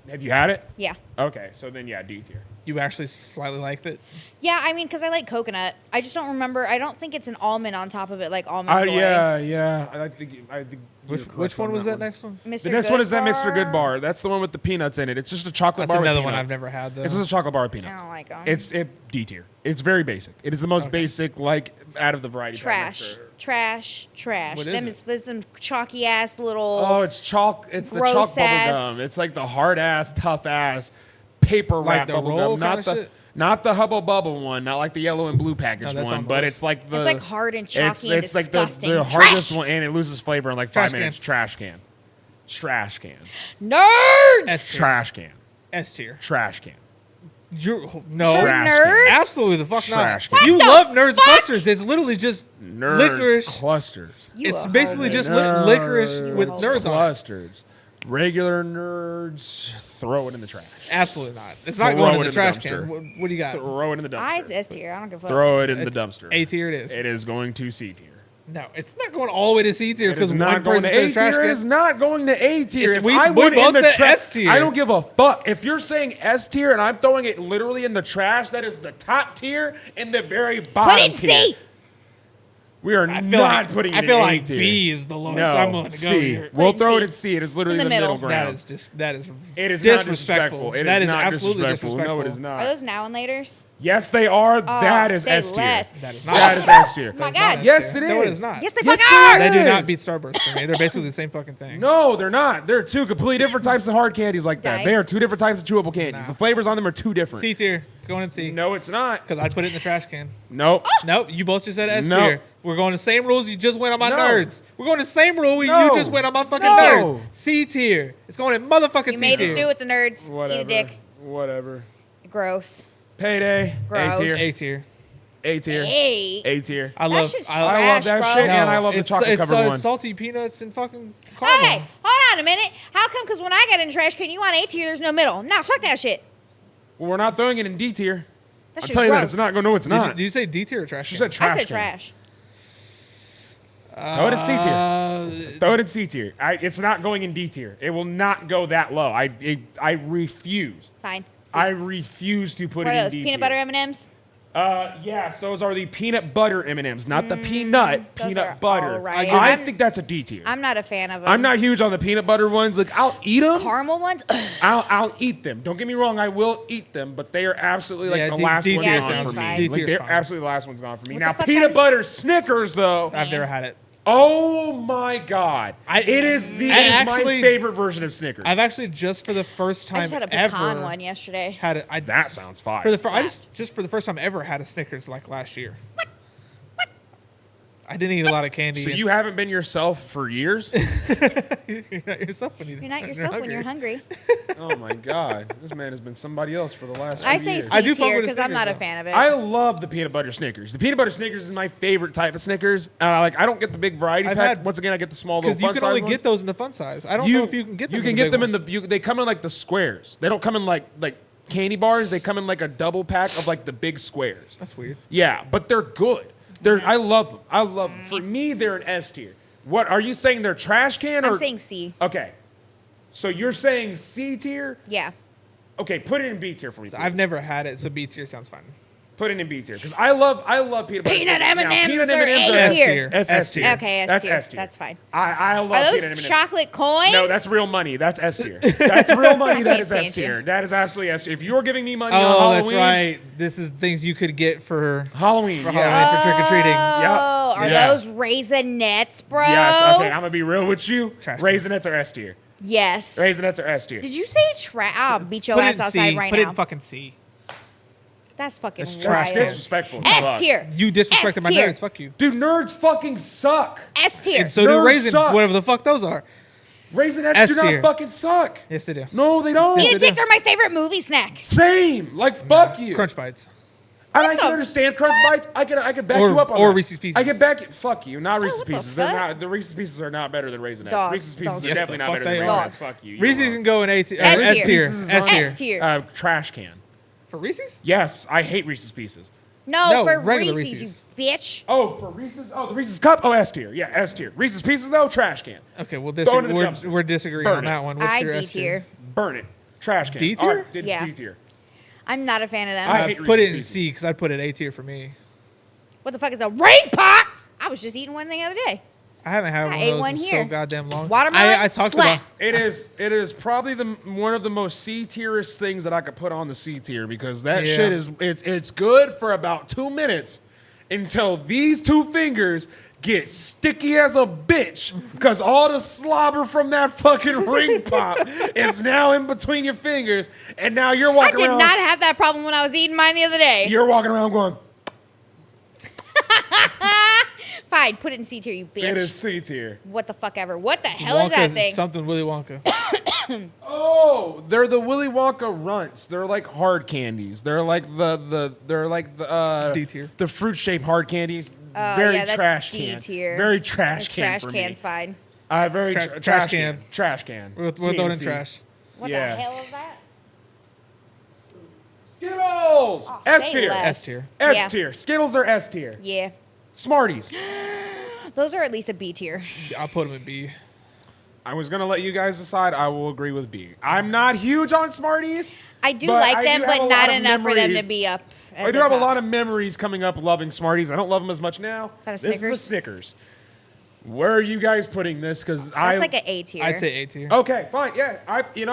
Have you had it? Yeah. Okay, so then yeah, D tier. you actually slightly liked it. Yeah, I mean, because I like coconut. I just don't remember. I don't think it's an almond on top of it, like almond joy. Yeah. I think Which one was that next one? Mr. The next Good one is that Bar. Mr. Good Bar. That's the one with the peanuts in it. It's just a chocolate That's bar another with one peanuts. I've never had though. It's just a chocolate bar with peanuts. I don't like 'em. It's D tier. It's very basic. It is the most basic, like, out of the variety. pack Trash. mixer. Trash. What is Them it? is some chalky ass little. Oh, it's chalk. It's the chalk Gross bubble ass. gum. It's like the hard ass, tough ass paper Like wrap the bubble roll gum, not kinda the shit? not the Hubble Bubble one, not like the yellow and blue package No, that's one, on the but list. it's like the It's like hard and chalky and it's like disgusting. the hardest Trash. one, and it loses flavor in like 5 Trash can. minutes. Trash can. Trash can. Nerds. S tier. Trash can. S tier. Trash can. You're no. Trash nerds? can. Absolutely the fuck Trash not. can. You What the love Nerds fuck? clusters. It's literally just Nerds licorice. clusters. You It's a basically hoe, just bitch. licorice with Nerds nerds on it. clusters. Regular nerds. Throw it in the trash. Absolutely not. It's not Throw going it in the in the trash dumpster. can. What do you got? Throw it in the dumpster. It's S tier. I don't give a fuck. Throw it in the It's dumpster. A tier it is. It is going to C tier. No, it's not going all the way to C tier It because is one not going person to A says trash tier. It can. is not going to A tier. It's- If we I both went in the said trash, S tier. I don't give a fuck. If you're saying S tier and I'm throwing it literally in the trash, that is the top tier and the very bottom Put it in tier. C. We are I not feel like, putting it I feel in like A tier. B is the lowest No, I'm willing to go C. here. We'll Put it in throw it C. in C. It is literally in the the middle middle. ground. That is It is disrespectful. not disrespectful. It That is is not absolutely disrespectful. No, it is disrespectful. Are not. those now and laters? Yes, they are. Oh, That is say S tier. less. That is not. That is S tier. Oh my That's not God. S Yes, tier. it No, it is. is not. Yes, they Yes, fuck it are. They do is. not beat Starburst for me. They're basically the same fucking thing. No, they're not. They're two completely different types of hard candies like that. Diet. They are two different types of chewable candies. Nah. The flavors on them are two different. C tier. It's going in C. No, it's not. Because I put it in the trash can. Nope. Nope. You both just said S No. tier. We're going the same rules you just went on my No. nerds. We're going the same rule No. you just went on my fucking No. nerds. C tier. It's going in motherfucking You C made tier. us do it with the nerds. Whatever. Eat a dick. Whatever. Gross. Payday. Gross. A tier. A tier. A tier. Hey. A tier. I That love. shit's I love trash, that bro. shit, and I love the chocolate it's covered one. salty peanuts and fucking caramel. Hey, hold on a minute. How come? Because when I got in the trash can, you want A tier, there's no middle. Nah, fuck that shit. Well, we're not throwing it in D tier. That I'll shit's tell you that gross. it's not going. No, it's Did you, not. did you say D tier or trash? She can? said trash. I said can. trash. Throw it in C tier. Throw it in C tier. It's not going in D tier. It will not go that low. I refuse. Fine. C. I refuse to put What it are in those? D Peanut tier. butter M&Ms? Yes, those are the peanut butter M&Ms, not the peanut. those are Peanut butter. all right. I think that's a D tier. I'm not a fan of them. I'm not huge on the peanut butter ones. Like, I'll eat them. Caramel ones? I'll eat them. Don't get me wrong, I will eat them, but they are absolutely like the last ones D-tier's gone fine. for me. D-tier's Like, they're fine. absolutely the last ones gone for me. What Now, the fuck peanut kind of- butter Snickers, though. I've never had it. Oh my God! It is my favorite version of Snickers. I've actually just for the first time I just had a pecan ever one yesterday. had it. That sounds fire. I just for the first time ever had a Snickers like last year. What? I didn't eat a lot of candy. So you haven't been yourself for years? You're not yourself when You're not yourself when you're hungry. Oh my God! This man has been somebody else for the last. I few say years. C I do fuck tier with the because I'm not a Snickers, fan of it. I love the peanut butter Snickers. The peanut butter Snickers is my favorite type of Snickers. I don't get the big variety I've pack. had- Once again, I get the small little because you fun can size only ones. get those in the fun size. I don't know if you can get them. You can get them in the. They come in like the squares. They don't come in like candy bars. They come in like a double pack of like the big squares. That's weird. Yeah, but they're good. I love them. I love them. For me, they're an S tier. What are you saying? They're trash can? I'm or? saying C. Okay. So you're saying C tier? Yeah. Okay, put it in B tier for me. So please. I've never had it, so B tier sounds fine. Put it in B tier because I love peanut butter. Peanut Snickers. Now, M&Ms peanut are M&Ms A S tier. tier. That's S tier. Okay, S That's tier. S tier. That's fine. I love Are peanut those M&Ms. chocolate coins? No, that's real money. That's S tier. That's real money. That can't is S stand you. tier. That is absolutely S tier. If you're giving me money on Oh, Halloween, that's right. This is things you could get for Halloween, for yeah. Halloween for trick or treating. Oh, are Yeah. those Raisinets, bro? Yes. Okay, I'm gonna be real with you. Trash. Raisinets are S tier. Yes. Raisinets are S tier. Did you say I'll beat your Put it ass in outside C. right Put it now. in fucking C. That's fucking That's wild. trash. That's disrespectful. S tier. You disrespected my S tier. nerds. Fuck you. Dude, nerds fucking suck. S tier. And so do Nerds raisin, suck. whatever the fuck those are. Raisinets S do not tier. fucking suck. Yes, they do. No, they don't. Eat they a dick, do. they're my favorite movie snack. Same. Like fuck you. Crunch bites. And I What can the understand Crunch Bites. I can back Or- you up on or that. Reese's Pieces. I can back you. Fuck you. Not Reese's what the Pieces. They're fuck? not. The Reese's Pieces are not better than Raisinets. Dog. Reese's Pieces Dog. are Yes, definitely the not fuck better than they Raisinets. are. Fuck you. You Reese's are can go in S tier. S S tier. tier. Reese's is S on- tier. S tier. Trash can. For Reese's? Yes, I hate Reese's Pieces. No, No, for regular Reese's, Reese's. you bitch. Oh, for Reese's. Oh, the Reese's cup. Oh, S tier. Yeah, S tier. Reese's Pieces though, trash can. Okay, Throw it in the dumpster. we're disagreeing Burn on it. that one. What's I your D S tier. Burn it. Trash can. D tier? All right, it's Yeah. D tier. I'm not a fan of them. I hate Put Reese's it in Pieces. C because I'd put it A tier for me. What the fuck is a ring pop? I was just eating one the other day. I haven't had I one ate of those one in here. so goddamn long. Watermelon, I talked slap. about. It is probably one of the most C tierest things that I could put on the C tier because that Yeah. shit is it's good for about 2 minutes until these two fingers get sticky as a bitch because all the slobber from that fucking ring pop is now in between your fingers and now you're I walking did around. not have that problem when I was eating mine the other day. You're walking around going, Fine, put it in C tier, you bitch. it is C tier. What the fuck ever. What the hell is that Wonka, thing? something Willy Wonka. Oh, they're the Willy Wonka runts. They're like hard candies. They're like the D tier. The fruit shaped hard candies. Oh, Very yeah, that's trash D can. tier. Very trash The can trash for can's me. fine. Very Trash can. Trash can. We'll throw it in TNC. trash. What Yeah. the hell is that? Skittles. Oh, S say tier. less. S tier. Yeah. S tier. Skittles are S tier. Yeah. Smarties. Those are at least a B tier. I'll put them in B. I was gonna let you guys decide. I will agree with B. I'm not huge on Smarties. I do But like I them, do have but a not lot of enough for them to memories. be up. At I do the have a top. lot of memories coming up loving Smarties. I don't love them as much now. that a This is a Snickers? Snickers. Where are you guys putting this? Because That's like an A tier. I'd say A tier. Okay, fine. Yeah,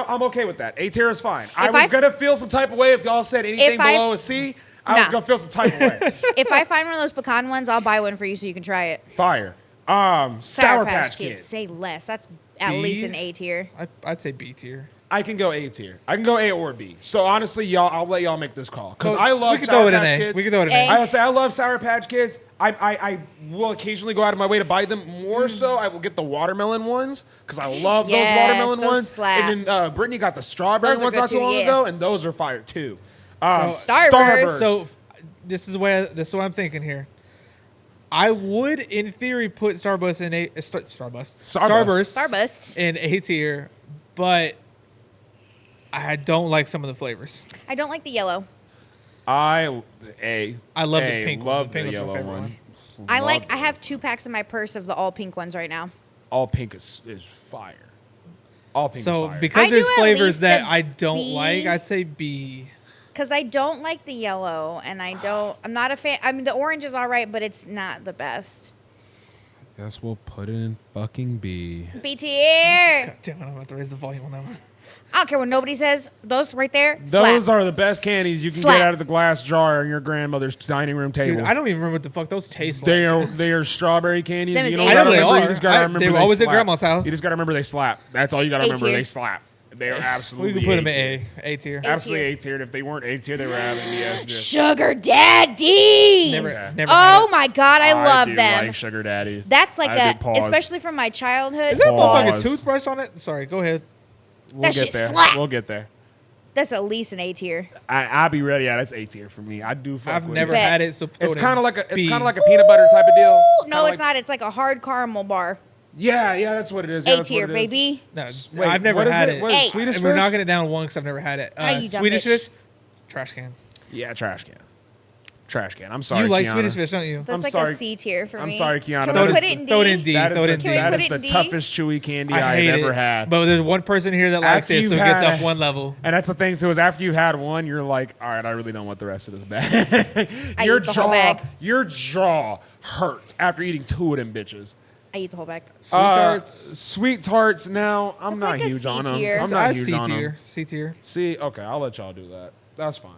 I'm okay with that. A tier is fine. I If was I- gonna feel some type of way if y'all said anything If I- below a C. I was Nah. gonna feel some type of way. If I find one of those pecan ones, I'll buy one for you so you can try it. Fire. Sour Patch Kids. Say less. That's at B? least an A tier. I'd say B tier. I can go A tier. I can go A or B. So honestly, I'll let y'all make this call because So I love we can Sour throw it in Patch A. Kids. We can throw it in A. A. I will say I love Sour Patch Kids. I will occasionally go out of my way to buy them. More so, I will get the watermelon ones because I love Yes, those watermelon those ones. slap. And then Brittany got the strawberry Those are ones good not so too, long yeah. ago, and those are fire too. Starburst. So this is what I'm thinking here. I would, in theory, put Starburst in Starburst. in A tier, but I don't like some of the flavors. I don't like the yellow. I love the pink one. Love The pink the one's my yellow favorite one. I have 2 packs in my purse of the all pink ones right now. All pink is fire. All pink So is fire. because I there's do at flavors least that a I don't B. like, I'd say B. Because I don't like the yellow, and I'm not a fan. I mean, the orange is all right, but it's not the best. Guess we'll put it in fucking B. B tier. God damn it, I'm about to raise the volume on that one. I don't care what nobody says. Those right there, Those slap. are the best candies you can Slap. get out of the glass jar on your grandmother's dining room table. Dude, I don't even remember what the fuck those taste They like. are strawberry candies. Them is You know A what I know they remember? are. You just gotta remember They were they always at slap. grandma's house. You just gotta remember they slap. That's all you gotta A remember. tier. They slap. They are absolutely. We can put them A-tier. at A tier. Absolutely A tier. If they weren't A tier, they were having the S tier. Sugar daddies. Never had Oh it. my god, I love do them. like sugar daddies. That's like I did pause. especially from my childhood. Is that a Pause. motherfucking toothbrush on it? Sorry, go ahead. We'll that get shit there. slap. We'll get there. That's at least an A tier. I'll be ready. Yeah, that's A tier for me. I do. Fuck I've with never it. Bet. had it, so It's kind of like a B. peanut butter type of deal. No, it's not. It's like a hard caramel bar. Yeah, that's what it is. Yeah, A that's what tier, it is. baby. No, Wait, I've never what is had it? it. What is it, Hey. Swedish And we're fish? knocking it down one because I've never had it. you dumb Swedish bitch. fish, trash can. Yeah, trash can. Trash can. I'm sorry, You like Keanna. Swedish fish, don't you? That's I'm like sorry. a C tier for I'm me. sorry, Keanna. Can That we is put the- it in D? Throw it in D. That is Throw it the, in D. Can we that put is it the in D? toughest chewy candy I I've hate ever it. had. But there's one person here that likes After it, you've so it gets had- up one level. And that's the thing too, is after you've had one, you're like, all right, I really don't want the rest of this bag. I eat the whole bag. Your jaw hurts after eating 2 of them bitches. I eat the whole bag. Sweet tarts. Sweet tarts. Now I'm That's not like a huge C on them. tier. I'm So not I huge C on them. tier. C tier. See, okay, I'll let y'all do that. That's fine.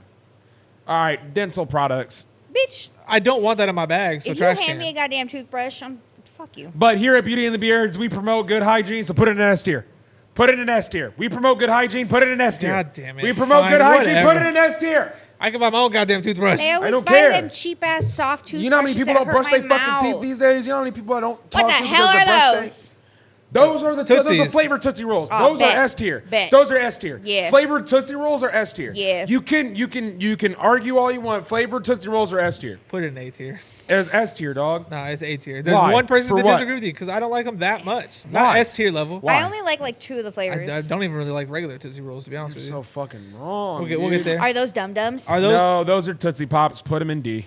All right, dental products. Bitch, I don't want that in my bag, so if you trash hand can. me a goddamn toothbrush, fuck you. But here at Beauty and the Beards, we promote good hygiene, so put it in an S tier. Put it in an S tier. We promote good hygiene, put it in an S tier. God damn it. We promote Fine, good hygiene, put whatever. it in an S tier. I can buy my own goddamn toothbrush. They always don't buy care. them cheap ass soft toothbrushes. You know how many people that don't hurt brush my their fucking teeth mouth. these days? You know how many people I don't talk What the to hell because their breath are stinks? those? Those are those are Tootsies. flavored Tootsie Rolls. Oh, Those bet. are S tier. Bet. Those are S tier. Yeah. Flavored Tootsie Rolls are S tier. Yeah. You can argue all you want. Flavored Tootsie Rolls are S tier. Put it in A tier. It's S tier, dog. No, it's A tier. There's Why? one person For that what? disagree with you because I don't like them that much. Why? Not S tier level. Why? I only like 2 of the I flavors. don't even really like regular Tootsie Rolls, to be honest You're with you. so fucking wrong. We'll get dude. there. Are those Dum Dums? Are those? No, those are Tootsie Pops. Put them in D.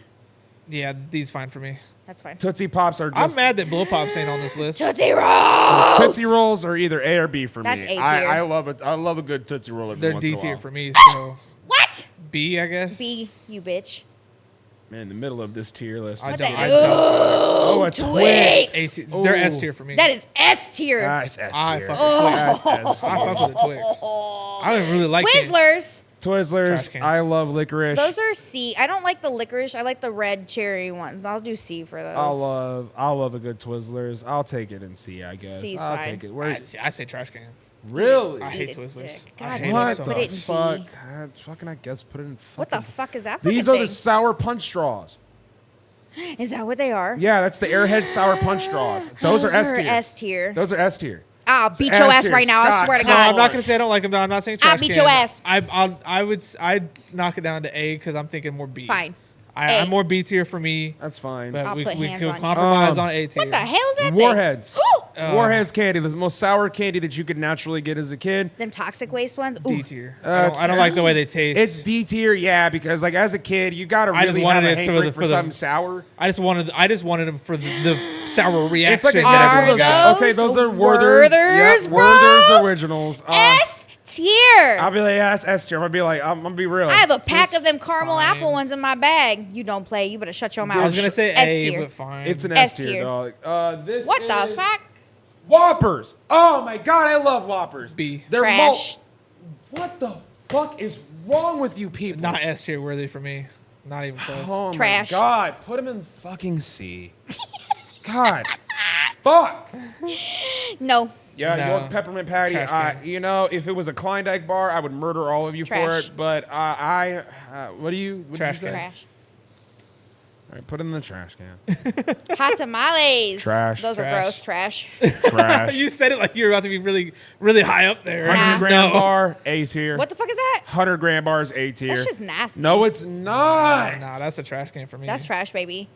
Yeah, D's fine for me. That's fine. Tootsie Pops are I'm just. mad that Blow Pops ain't on this list. Tootsie Rolls. Tootsie Rolls are either A or B for That's me. A tier. I love it. I love a good Tootsie Roll every They're once D in a tier while. for me, so What? B, I guess. B, you bitch. Man, in the middle of this tier list. I is- don't. the- I don't. Oh, a Twix. A tier. They're S tier for me. That is S tier. Ah, it's S I tier. fuck That's with S Twix. I fuck with the Twix. I don't really like it. Twizzlers. Trash Twizzlers. can. I love licorice. Those are C. I don't like the licorice. I like the red cherry ones. I'll do C for those. I'll love a good Twizzlers. I'll take it in C, I guess. C's I'll fine. take it. I, Where, I say trash can. really? I hate Eat a Twizzlers. dick. I God hate damn them it, so put much. it in D. fuck? God, fucking, I guess put it in fucking. What the fuck is that fucking These are thing? the sour punch straws. Is that what they are? Yeah, that's the Airhead sour punch straws. Those are S tier. S tier. Those are S tier. I'll beat S your ass tier. right now. I Scott, swear to come No, God. I'm not gonna say I don't like them. I'm not saying trash I'll beat can. your ass. I'd knock it down to A because I'm thinking more B. Fine. I'm A. more B tier for me, That's fine. but I'll we put could hands on you. compromise on A tier. What the hell is that Warheads. thing? Warheads candy, the most sour candy that you could naturally get as a kid. Them toxic waste ones? D Ooh. tier. it's- I don't like the way they taste. It's D tier, yeah, because like as a kid, you gotta I just really have wanted a it for hankering the- for for the- something sour. I just wanted them for the sour reaction. It's like a, that yeah, everyone those, got. okay, those are Werther's, Werther's. Yeah, bro? Werther's originals. S tier. I'll be like, yeah, that's S tier. I'm gonna be like, I'm gonna be real. I have a pack of them caramel fine. apple ones in my bag. You don't play. You better shut your mouth. I was gonna say S A, tier. but fine. It's an S S tier, tier. dog. This What the is fuck? Whoppers. Oh my god, I love Whoppers. B. They're Trash. What the fuck is wrong with you people? Not S tier worthy for me. Not even close. Oh Trash. my god, put them in fucking C. God, fuck. No. Yeah, No. York peppermint patty. Trash can. You know, if it was a Klondike bar, I would murder all of you for Trash. it. But what do you? What Trash did you say? can. Trash. All right, put it in the trash can. Hot tamales. Trash. Those are Trash. gross. Trash. Trash. You said it like you were about to be really, really high up there. 100 Nah. gram No. bar, A tier. What the fuck is that? 100 gram bars, A tier. That's just nasty. No, it's not. Nah, that's a trash can for me. That's trash, baby.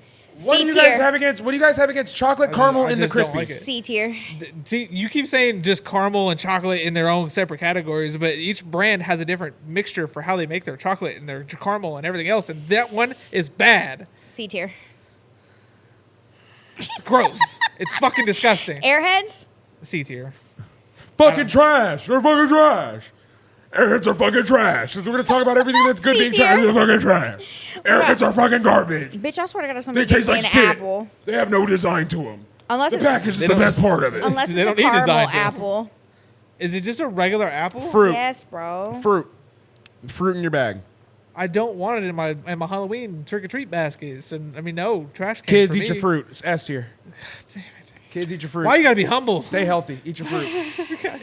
What do C you guys tier. have against? What do you guys have against chocolate caramel I in the just don't Krispies? like it. C tier. See, you keep saying just caramel and chocolate in their own separate categories, but each brand has a different mixture for how they make their chocolate and their caramel and everything else, and that one is bad. C tier. It's gross. It's fucking disgusting. Airheads. C tier. Fucking trash. They're fucking trash. Airheads are fucking trash. We're gonna talk about everything that's good being trash. They're fucking trash. Airheads are fucking garbage. Bitch, I swear to God, if They somebody taste gives me like an shit. apple. They have no design to them. Unless The it's package is the best part of it. Unless They it's a don't need caramel design, though. apple. Is it just a regular apple? Fruit. Yes, bro. Fruit in your bag. I don't want it in my Halloween trick or treat baskets. And I mean, no trash can. Kids, for eat me. your fruit. It's S tier. Kids, eat your fruit. Why you gotta be humble? Stay healthy. Eat your fruit.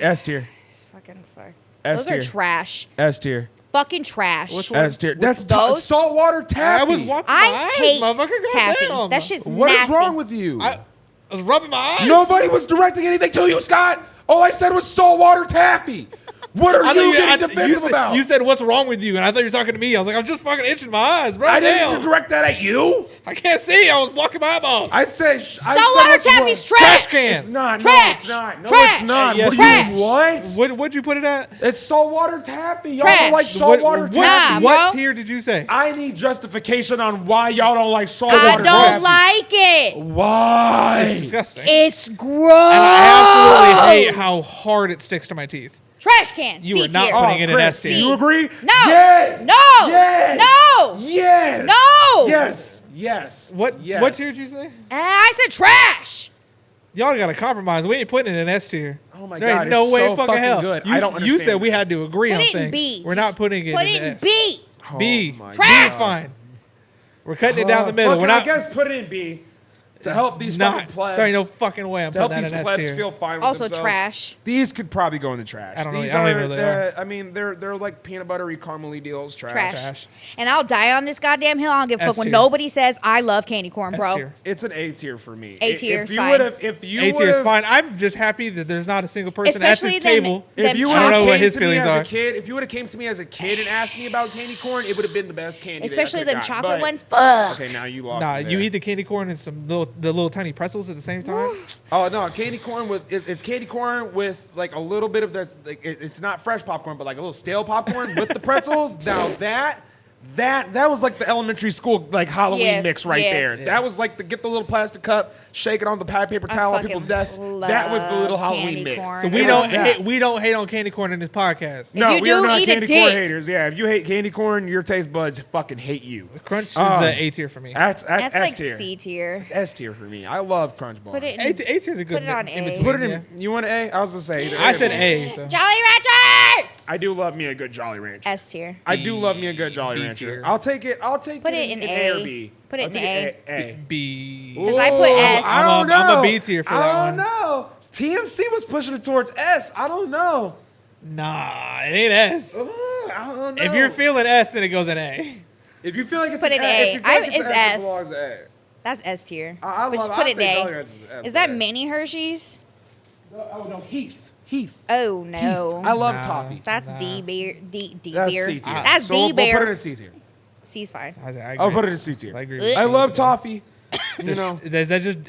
S tier. Fucking fuck. S Those tier. are trash. S tier. Fucking trash. Which one? S tier. That's those? saltwater taffy. I was wiping my I eyes, hate motherfucker. taffy. Goddamn. That shit's What is nasty. wrong with you? I was rubbing my eyes. Nobody was directing anything to you, Scott. All I said was saltwater taffy. What are you getting defensive about? You said, "What's wrong with you?" And I thought you were talking to me. I was like, "I'm just fucking itching my eyes, bro." I Damn. didn't direct that at you. I can't see. I was blocking my eyeballs. I said Saltwater what's taffy's wrong. trash. can. It's not. Trash. No, it's not. No, Trash. it's not. Yes, What trash. do you what? What'd you put it at? It's saltwater taffy. Y'all Trash. don't like saltwater Nah, taffy. bro. What tier did you say? I need justification on why y'all don't like I saltwater don't taffy. like it. Why? It's disgusting. It's and gross. I absolutely hate how hard it sticks to my teeth. Trash can. You C are not tier. putting it in Chris, S tier. do you agree? No. Yes. No. Yes. No. Yes. No. Yes. Yes. What Yes. What tier did you say? I said trash. Y'all got to compromise. We ain't putting it in S tier. Oh my There God, ain't no it's way so fucking hell. good. You, I don't You understand said we this. had to agree Put on it in things. B. We're not putting it Put in it in S. B. B. Oh my B Trash. is fine. We're cutting it down the middle. Fuck We're it, not. I guess put it in B to help these not, fucking plebs. There ain't no fucking way I'm to help putting these that in S plebs tier. feel fine with Also themselves. trash. These could probably go in the trash. I don't know- These I don't are even know they are. I mean, they're like peanut buttery caramely deals. Trash. And I'll die on this goddamn hill. I don't give a fuck S when tier. nobody says I love candy corn, S bro. tier. It's an A tier for me. A tier If is you fine. would've- if you A tier is would've- fine. I'm just happy that there's not a single person Especially at this table. If you I would don't know have what came his to me feelings as are. a kid, if you would have came to me as a kid and asked me about candy corn, it would have been the best candy. that I Especially could've them gotten. chocolate But- ones. Fuck. Okay, now you lost. Nah, me you there. eat the candy corn and the little tiny pretzels at the same time. Oh no, candy corn with it's candy corn with like a little bit of this. Like, it's not fresh popcorn, but like a little stale popcorn with the pretzels. Now that was like the elementary school like Halloween Yeah, mix right yeah. there. Yeah. That was like get the little plastic cup, shake it on the paper towel on fucking people's desks. That was the little love Halloween candy mix. corn. So It we was don't that. hate on candy corn in this podcast. No, you we are do, not eat a candy corn dick. haters. Yeah, if you hate candy corn, your taste buds fucking hate you. Crunch is Oh. A tier for me. That's That's S like tier. C tier. It's S tier for me. I love Crunch Bar. Put it A in. tier is a good Put it on in A. between. Put it in. yeah. You want an A? I was gonna say. either I or said B. A. So. Jolly Ranchers. I do love me a good Jolly Rancher. S tier. I do love me a good Jolly B Rancher. tier. I'll take it. I'll take Put it it in A or A. B. Put it I'll in take A. B. Because I put S. I don't know. I'm a B tier for that I one. don't know. TMC was pushing it towards S. I don't know. Nah, it ain't S. I don't know. If you're feeling S, then it goes in A. if you feel like Just it's put an it A, A. if you feel like It's it's an S, S. it belongs to A. That's S tier. I But love- just put I it in think A. Jolly Ranchers is S Is that tier. mini Hershey's? Oh no, Heath. Heath. Oh no. I love Nah. toffee. That's Nah. D beer. D That's beer. C tier. That's So D we'll put beer. it in C tier. C's fine. I agree. I'll put it in C tier. I agree. with I you. love toffee. You know. Is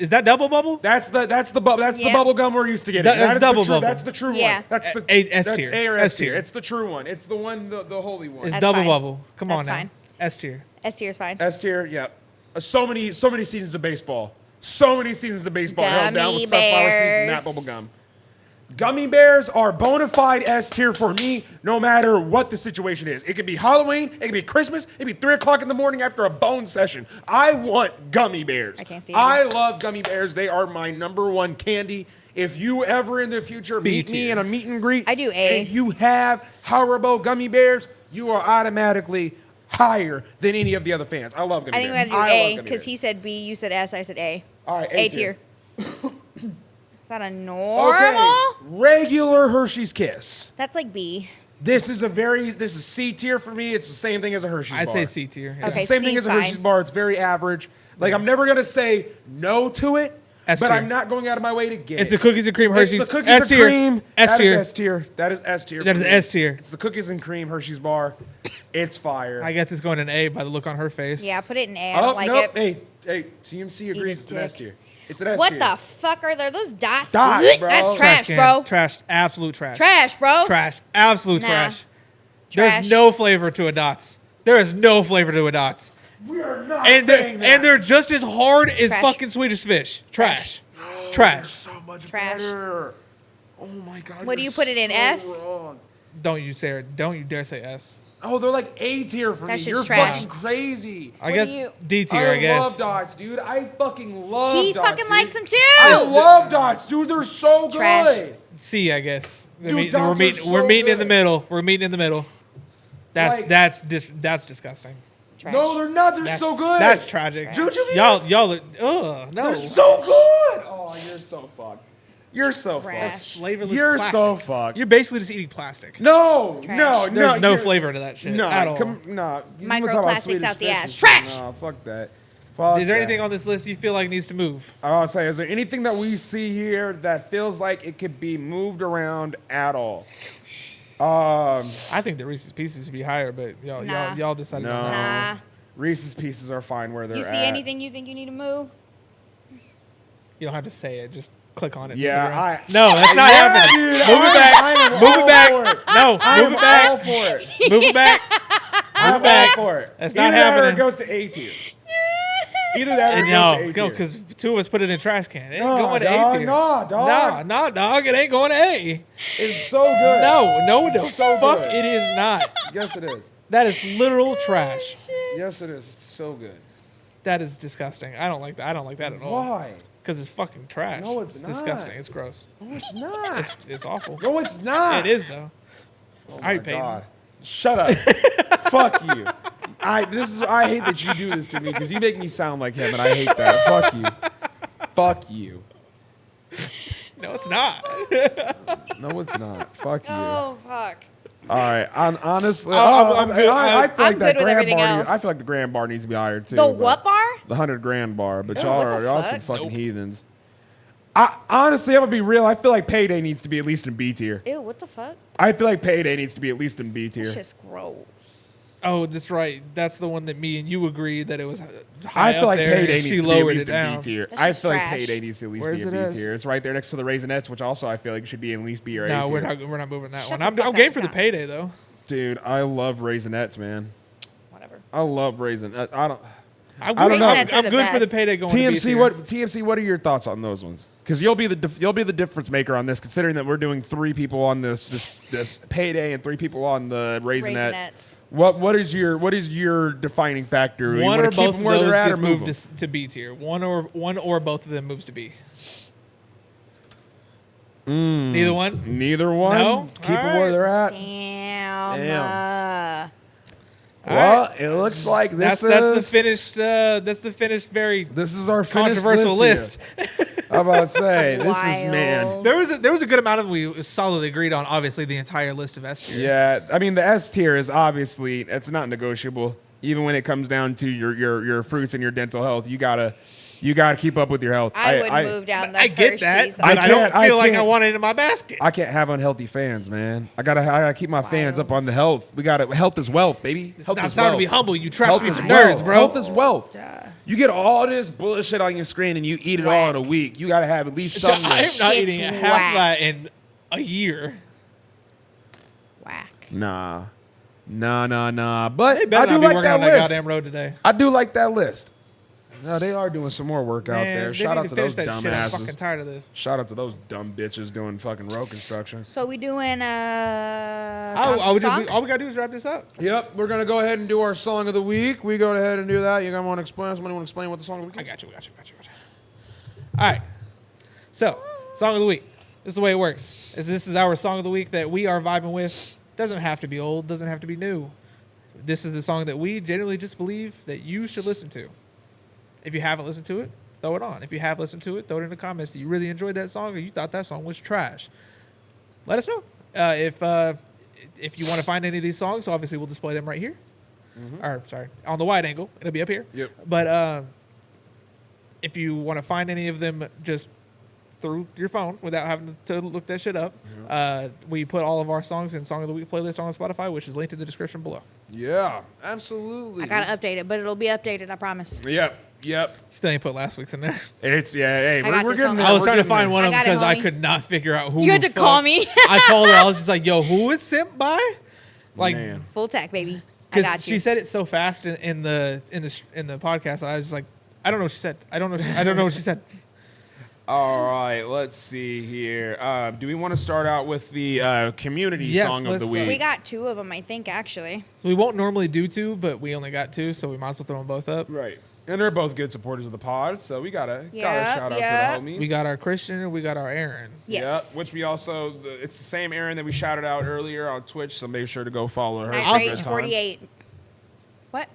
that double bubble? That's the Yeah. bubble gum we're used to getting. That's That is double the true, bubble. That's the true Yeah. one. That's the S that's tier. A or S S tier. tier. It's the true one. It's the one, the holy one. It's That's double fine. bubble. Come on That's now. fine. S tier. S tier is fine. S tier. Yep. So many seasons of baseball. So many seasons of baseball held down Gummy with sunflower seeds and that bears. bubble gum. Gummy bears are bona fide S tier for me, no matter what the situation is. It could be Halloween, it could be Christmas, it could be 3 o'clock in the morning after a bone session. I want gummy bears. I can't see I you. love gummy bears. They are my #1 candy. If you ever in the future meet me tier. in a meet and greet, I do A. and you have Haribo gummy bears, you are automatically higher than any of the other fans. I love gummy I think we bears. had to do love A gummy because bears. he said B, you said S, I said A. All right, A tier. Is that a normal? Okay, regular Hershey's Kiss. That's like B. This is C tier for me. It's the same thing as a Hershey's I bar. say C tier. It's Okay, the same C thing is as a Hershey's fine. bar. It's very average. Like I'm never gonna say no to it, S but tier. I'm not going out of my way to get It's it. the cookies and cream Hershey's. It's the cookies S and tier. cream. S That is tier. S tier. That is S tier. That for is me. S tier. It's the cookies and cream Hershey's bar. It's fire. I guess it's going in A by the look on her face. Yeah, put it in A. I don't like nope. it. Hey, TMC agrees. a It's an S dick. tier. It's an S What tier. the fuck are there? Those dots? Dots, Blech, bro. That's trash, can. bro. Trash. Absolute trash. Trash, bro. Trash. Absolute Nah. trash. Trash. There's no flavor to a dots. There is no flavor to a dots. We are not And saying that. they're just as hard as Trash. fucking Swedish fish. Trash. They're Trash. so much Trash. better. Oh my god. What do you're you put it in, so S? wrong. Don't you dare say S. Oh, they're like A tier for That me. shit's You're trash. fucking crazy. I What guess do you- D tier. I guess. love dots, dude. I fucking love He dots. fucking dude. likes them too. I love dots, dude. They're so Trash. good. C, I guess. Dude, dots are so we're meeting in the good. middle. We're meeting in the middle. That's Like- that's disgusting. Trash. No, they're not. They're so good. That's tragic. Dude, you mean Y'all, no. they're so good. Oh, you're so fucked. You're so Trash. fucked. Flavorless You're plastic. so fucked. You're basically just eating plastic. No, Trash. no, There's no you're- flavor to that shit No, at all. no. You Microplastics talk about Swedish out the fish ass. and shit. Trash. No, fuck that. Fuck Is there that. anything on this list you feel like needs to move? I'll say, is there anything that we see here that feels like it could be moved around at all? I think the Reese's Pieces should be higher, but Nah. y'all decided on No. that. Nah. Reese's Pieces are fine where they're You at. see anything you think you need to move? You don't have to say it. Just click on it. Yeah, move it around. I- No, that's not happening. Dude, Move it back. I am Move all it back. for it. No, I'm move it all back. for it. Move it back. I'm back. all for it. That's not Either that or happening. it goes to A tier. Either that or it No, goes to A tier. because two of us put it in trash can. It ain't Nah, going to dog, A tier. nah, dog. Nah, dog. It ain't going to A. It's so good. No, the So fuck good. it is not. Yes, it is. That is literal trash. Yes, it is. It's so good. That is disgusting. I don't like that. I don't like that at all. Why? Because it's fucking trash. No, it's not. disgusting. It's gross. No, it's not. It's awful. No, it's not. It is though. Oh All my right, Peyton. God. Shut up. Fuck you. I hate that you do this to me because you make me sound like him, and I hate that. Fuck you. Fuck you. No, it's not. No, it's not. Fuck you. Oh fuck. All right. Honestly, I'm good. I feel I'm like that good with grand everything bar. else. I feel like the grand bar needs to be higher too. The but- what bar? The 100 grand bar. But Ew, y'all what are the y'all some fuck? fucking Nope. heathens. Honestly, I'm gonna be real. I feel like Payday needs to be at least in B tier. Ew, what the fuck? I feel like Payday needs to be at least in B tier. That's just gross. Oh, that's right. That's the one that me and you agreed that it was I high feel up like there. Payday She needs to be at lowered least it in B down. tier. That's I just feel like trash. Payday needs to at least Where's be in it B at? tier. It's right there next to the Raisinets, which also I feel like should be at least B or A No, tier. we're not moving that Shut one. the I'm fuck up, game for the Scott. Payday though. Dude, I love Raisinets, man. Whatever. I love Raisinets. I don't. I'm I don't know. I'm, Raisinets are I'm the good for the best. Payday going to B tier. TMC, what are your thoughts on those ones? Because you'll be the difference maker on this, considering that we're doing 3 people on this Payday and 3 people on the Raisinets. Raisinets. What is your defining factor? You One wanna or keep both them of where those they're at gets or move moved them? to B tier. One or both of them moves to B. Neither one. Neither one. No? Keep them where Alright. they're at. Damn. Well, it looks like this That's is the finished. That's the finished. Very This is our finished controversial list. here. I'm about to say this is man. Wild. There was a good amount of we solidly agreed on. Obviously, the entire list of S tier. Yeah, I mean the S tier is obviously it's not negotiable. Even when it comes down to your fruits and your dental health, you gotta keep up with your health. I would move down the I get that, Hershey's. but I don't can't- I feel like I can't. want it in my basket. I can't have unhealthy fans, man. I gotta keep my fans up on the health. Health is wealth, baby. Health Now is it's time to wealth. be humble. You trash Health me is for wealth. nerds, bro. Health is wealth. Duh. You get all this bullshit on your screen and you eat it all in a week. You gotta have at least something. I am not Shit's eating half whack. that in a year. Whack. Nah. But They I better do not be like working that on that list. goddamn road today. I do like that list. No, they are doing some more work out Man, there. they Shout need out to finish those that shit. I'm fucking dumbasses. tired of this. Shout out to those dumb bitches doing fucking road construction. So we doing All we song? gotta do is wrap this up. Yep, we're gonna go ahead and do our song of the week. We go ahead and do that. You gonna want to explain? Somebody want to explain what the song of the week I is? got you. All right. So, song of the week. This is the way it works. This is our song of the week that we are vibing with. Doesn't have to be old. Doesn't have to be new. This is the song that we generally just believe that you should listen to. If you haven't listened to it, throw it on. If you have listened to it, throw it in the comments that you really enjoyed that song or you thought that song was trash. Let us know. If you want to find any of these songs, obviously we'll display them right here. Or, sorry, on the wide angle. It'll be up here. Yep. But if you want to find any of them just through your phone without having to look that shit up, we put all of our songs in Song of the Week playlist on Spotify, which is linked in the description below. Yeah, absolutely. I gotta update it, but it'll be updated. I promise. Yep. Still ain't put last week's in there. It's Hey, got we're this getting on there. there. I was We're trying to getting find there. one of them I got it, because I homie. could not figure out who. You had the to call fuck- me. I called her. I was just like, "Yo, who is sent by?" Like, Man. Full tech, baby. I got because you. she said it so fast in the podcast. I was just like, I don't know what she said. I don't know what she said. All right, let's see here. Do we want to start out with the community Yes, song of the let's, week? We got 2 of them, I think, actually. So we won't normally do 2, but we only got 2, so we might as well throw them both up. Right. And they're both good supporters of the pod, so we gotta Yeah, shout out yeah. to the homies. We got our Christian and we got our Aaron. Yes. Yep, which we also, it's the same Erin that we shouted out earlier on Twitch, so make sure to go follow her. Night this Rage time. 48. What?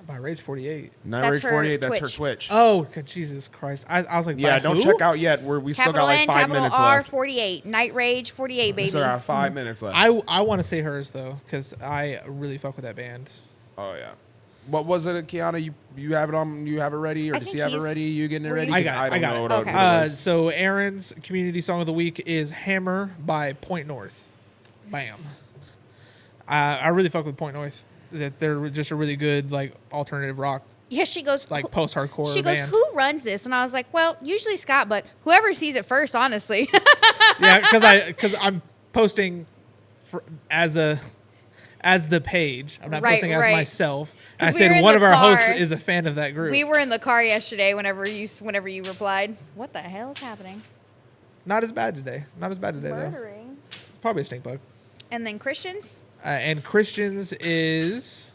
By Rage 48. Night That's Rage her 48, that's her Twitch. Twitch. Oh, Jesus Christ. I was like, Yeah, by don't who? check out yet. We still got Capital like N, 5 capital minutes R, left. 48. Night Rage 48, baby. We still got 5 minutes left. I want to say hers, though, because I really fuck with that band. Oh, yeah. What was it, Keanna? You have it on? You have it ready, or I does think he have it he's- ready? You getting it were ready? you- 'Cause I don't got know it. what Okay. it is. So Aaron's community song of the week is Hammer by Point North. Bam. I really fuck with Point North. That they're just a really good like alternative rock, Yeah, she goes, like post-hardcore she goes, band. who runs this? And I was like, well, usually Scott, but whoever sees it first, honestly. Yeah, because I'm posting as the page. I'm not Right, posting as right. myself. And I 'Cause we were said in one the of our hosts car. is a fan of that group. We were in the car yesterday whenever you replied. What the hell is happening? Not as bad today. Not as bad today though. Murdering. Probably a stink bug. And then Christians? And Christians is.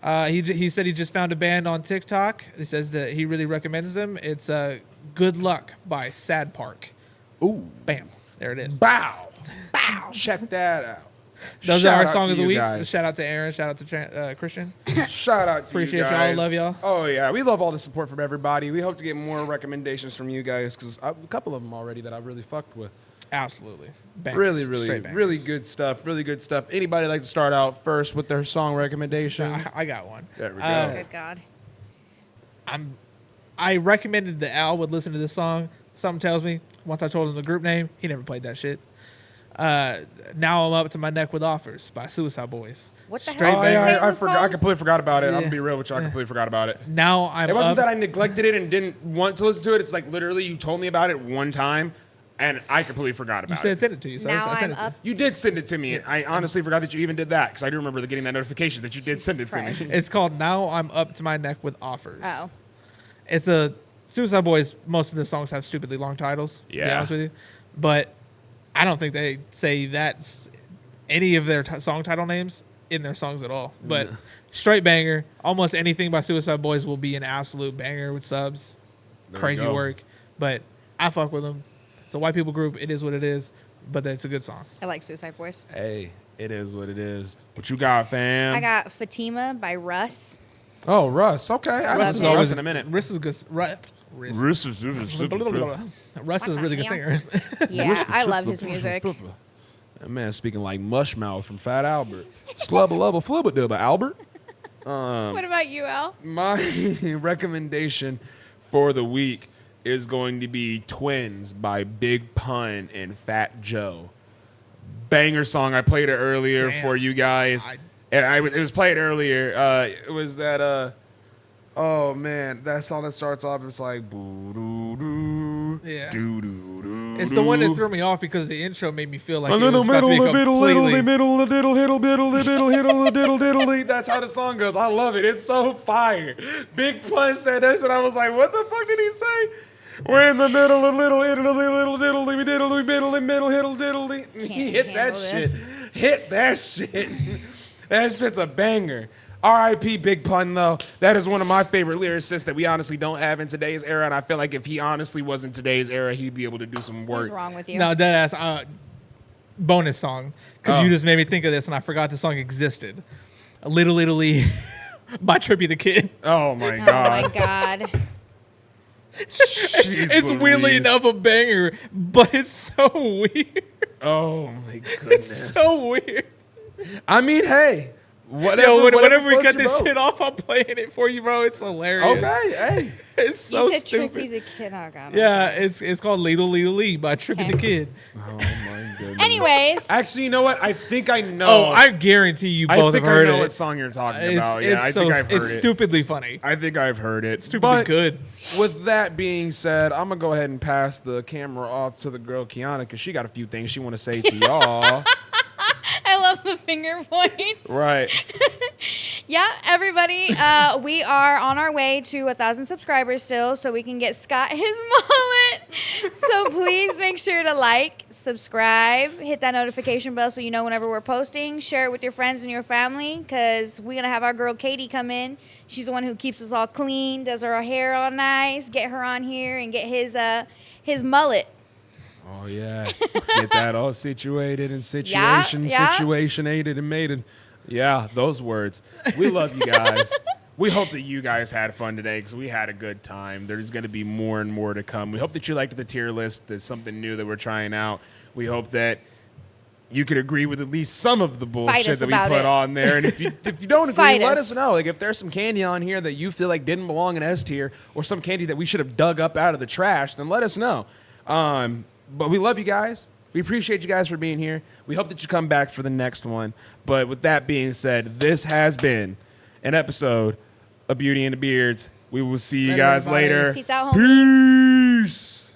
He said he just found a band on TikTok. He says that he really recommends them. It's Good Luck by Sad Park. Ooh. Bam. There it is. Bow. Bow. Check that out. Those Shout are our out song to of the you week. guys. Shout out to Aaron. Shout out to Christian. Shout out to Appreciate you y'all. guys. Love y'all. Oh, yeah. We love all the support from everybody. We hope to get more recommendations from you guys because a couple of them already that I've really fucked with. Absolutely. Bangers. Really, Straight bangers. really good stuff. Really good stuff. Anybody like to start out first with their song recommendation? I got one. There we go. Good God. I recommended that Al would listen to this song. Something tells me once I told him the group name, he never played that shit. Now I'm up to my neck with offers by Suicide Boys. What the Straight hell? Oh, Did you say yeah, it I was forgot. I called? completely forgot about it. I'm Yeah. gonna be real with you. I completely forgot about it. Now I'm It wasn't up. that I neglected it and didn't want to listen to it. It's like literally you told me about it one time, and I completely forgot You about said it. send it to you. So Now I sent I'm it up. to You did send it to me. And I honestly forgot that you even did that because I do remember getting that notification that you did send it to Christ. me. you. It's called Now I'm Up to My Neck with Offers. Oh. It's a Suicide Boys. Most of the songs have stupidly long titles. To be Yeah. honest with you, but I don't think they say that's any of their song title names in their songs at all. But straight banger. Almost anything by Suicide Boys will be an absolute banger with subs. There you Crazy go. work. But I fuck with them. It's a white people group. It is what it is. But it's a good song. I like Suicide Boys. Hey, it is what it is. What you got, fam? I got Fatima by Russ. Oh, Russ. Okay, I haven't love listened it. to Russ in a minute. Russ is good. Russ Russ is is a really good singer. Yeah, I love his music. That man speaking like Mushmouth from Fat Albert. Slubba lubba flubba dubba Albert. What about you, Al? My recommendation for the week is going to be Twins by Big Pun and Fat Joe. Banger song. I played it earlier Damn. for you guys. It was played earlier. It was that oh man, that song that starts off, it's like boo doo doo. Yeah. Doo doo doo. It's the one that threw me off because the intro made me feel like A it little was about to middle, be a middle, little, completely. a middle, a diddle, hiddle, diddle, a diddle, hiddle, a diddle, diddle. That's how the song goes. I love it. It's so fire. Big Pun said that shit. I was like, what the fuck did he say? We're in the middle, a little, hiddle, little, diddle, diddle, middle, middle, hiddle, diddle. He hit that handle shit. this. Hit that shit. That shit's a banger. R.I.P. Big Pun, though. That is one of my favorite lyricists that we honestly don't have in today's era, and I feel like if he honestly was in today's era, he'd be able to do some What's work. wrong with you? No, dead ass. Bonus song because Oh. you just made me think of this and I forgot the song existed. Little Italy by Trippy the Kid. Oh, my Oh God. my God. Jeez It's weirdly Louise. enough a banger, but it's so weird. Oh my It's goodness. so weird. I mean, hey, whatever. Yo, whenever we floats cut your this boat. shit off, I'm playing it for you, bro. It's hilarious. Okay, hey. It's so you said stupid. Trippy's a kid. Oh God. Yeah, it's called Ladle Lee by Trippy Okay. the Kid. Oh my goodness. Anyways, Actually, you know what? I think I know. Oh, I guarantee you I both think have heard I know it. what song you're talking It's, about. it's Yeah, I so, think I've heard it's it. stupidly funny. I think I've heard it. Stupidly But good. with that being said, I'm gonna go ahead and pass the camera off to the girl Keanna because she got a few things she want to say to y'all. I love the finger points. Right. Yeah, everybody, we are on our way to 1,000 subscribers still, so we can get Scott his mullet. So please make sure to like, subscribe, hit that notification bell so you know whenever we're posting. Share it with your friends and your family because we're going to have our girl Katie come in. She's the one who keeps us all clean, does our hair all nice. Get her on here and get his mullet. Oh, yeah. Get that all situated and situationated and mated. Yeah, those words. We love you guys. We hope that you guys had fun today because we had a good time. There's going to be more and more to come. We hope that you liked the tier list. There's something new that we're trying out. We hope that you could agree with at least some of the bullshit that we put on there. And if you don't agree, let us know. Like if there's some candy on here that you feel like didn't belong in S tier or some candy that we should have dug up out of the trash, then let us know. But we love you guys. We appreciate you guys for being here. We hope that you come back for the next one. But with that being said, this has been an episode of Beauty and the Beards. We will see you guys later. Peace out, homies. Peace.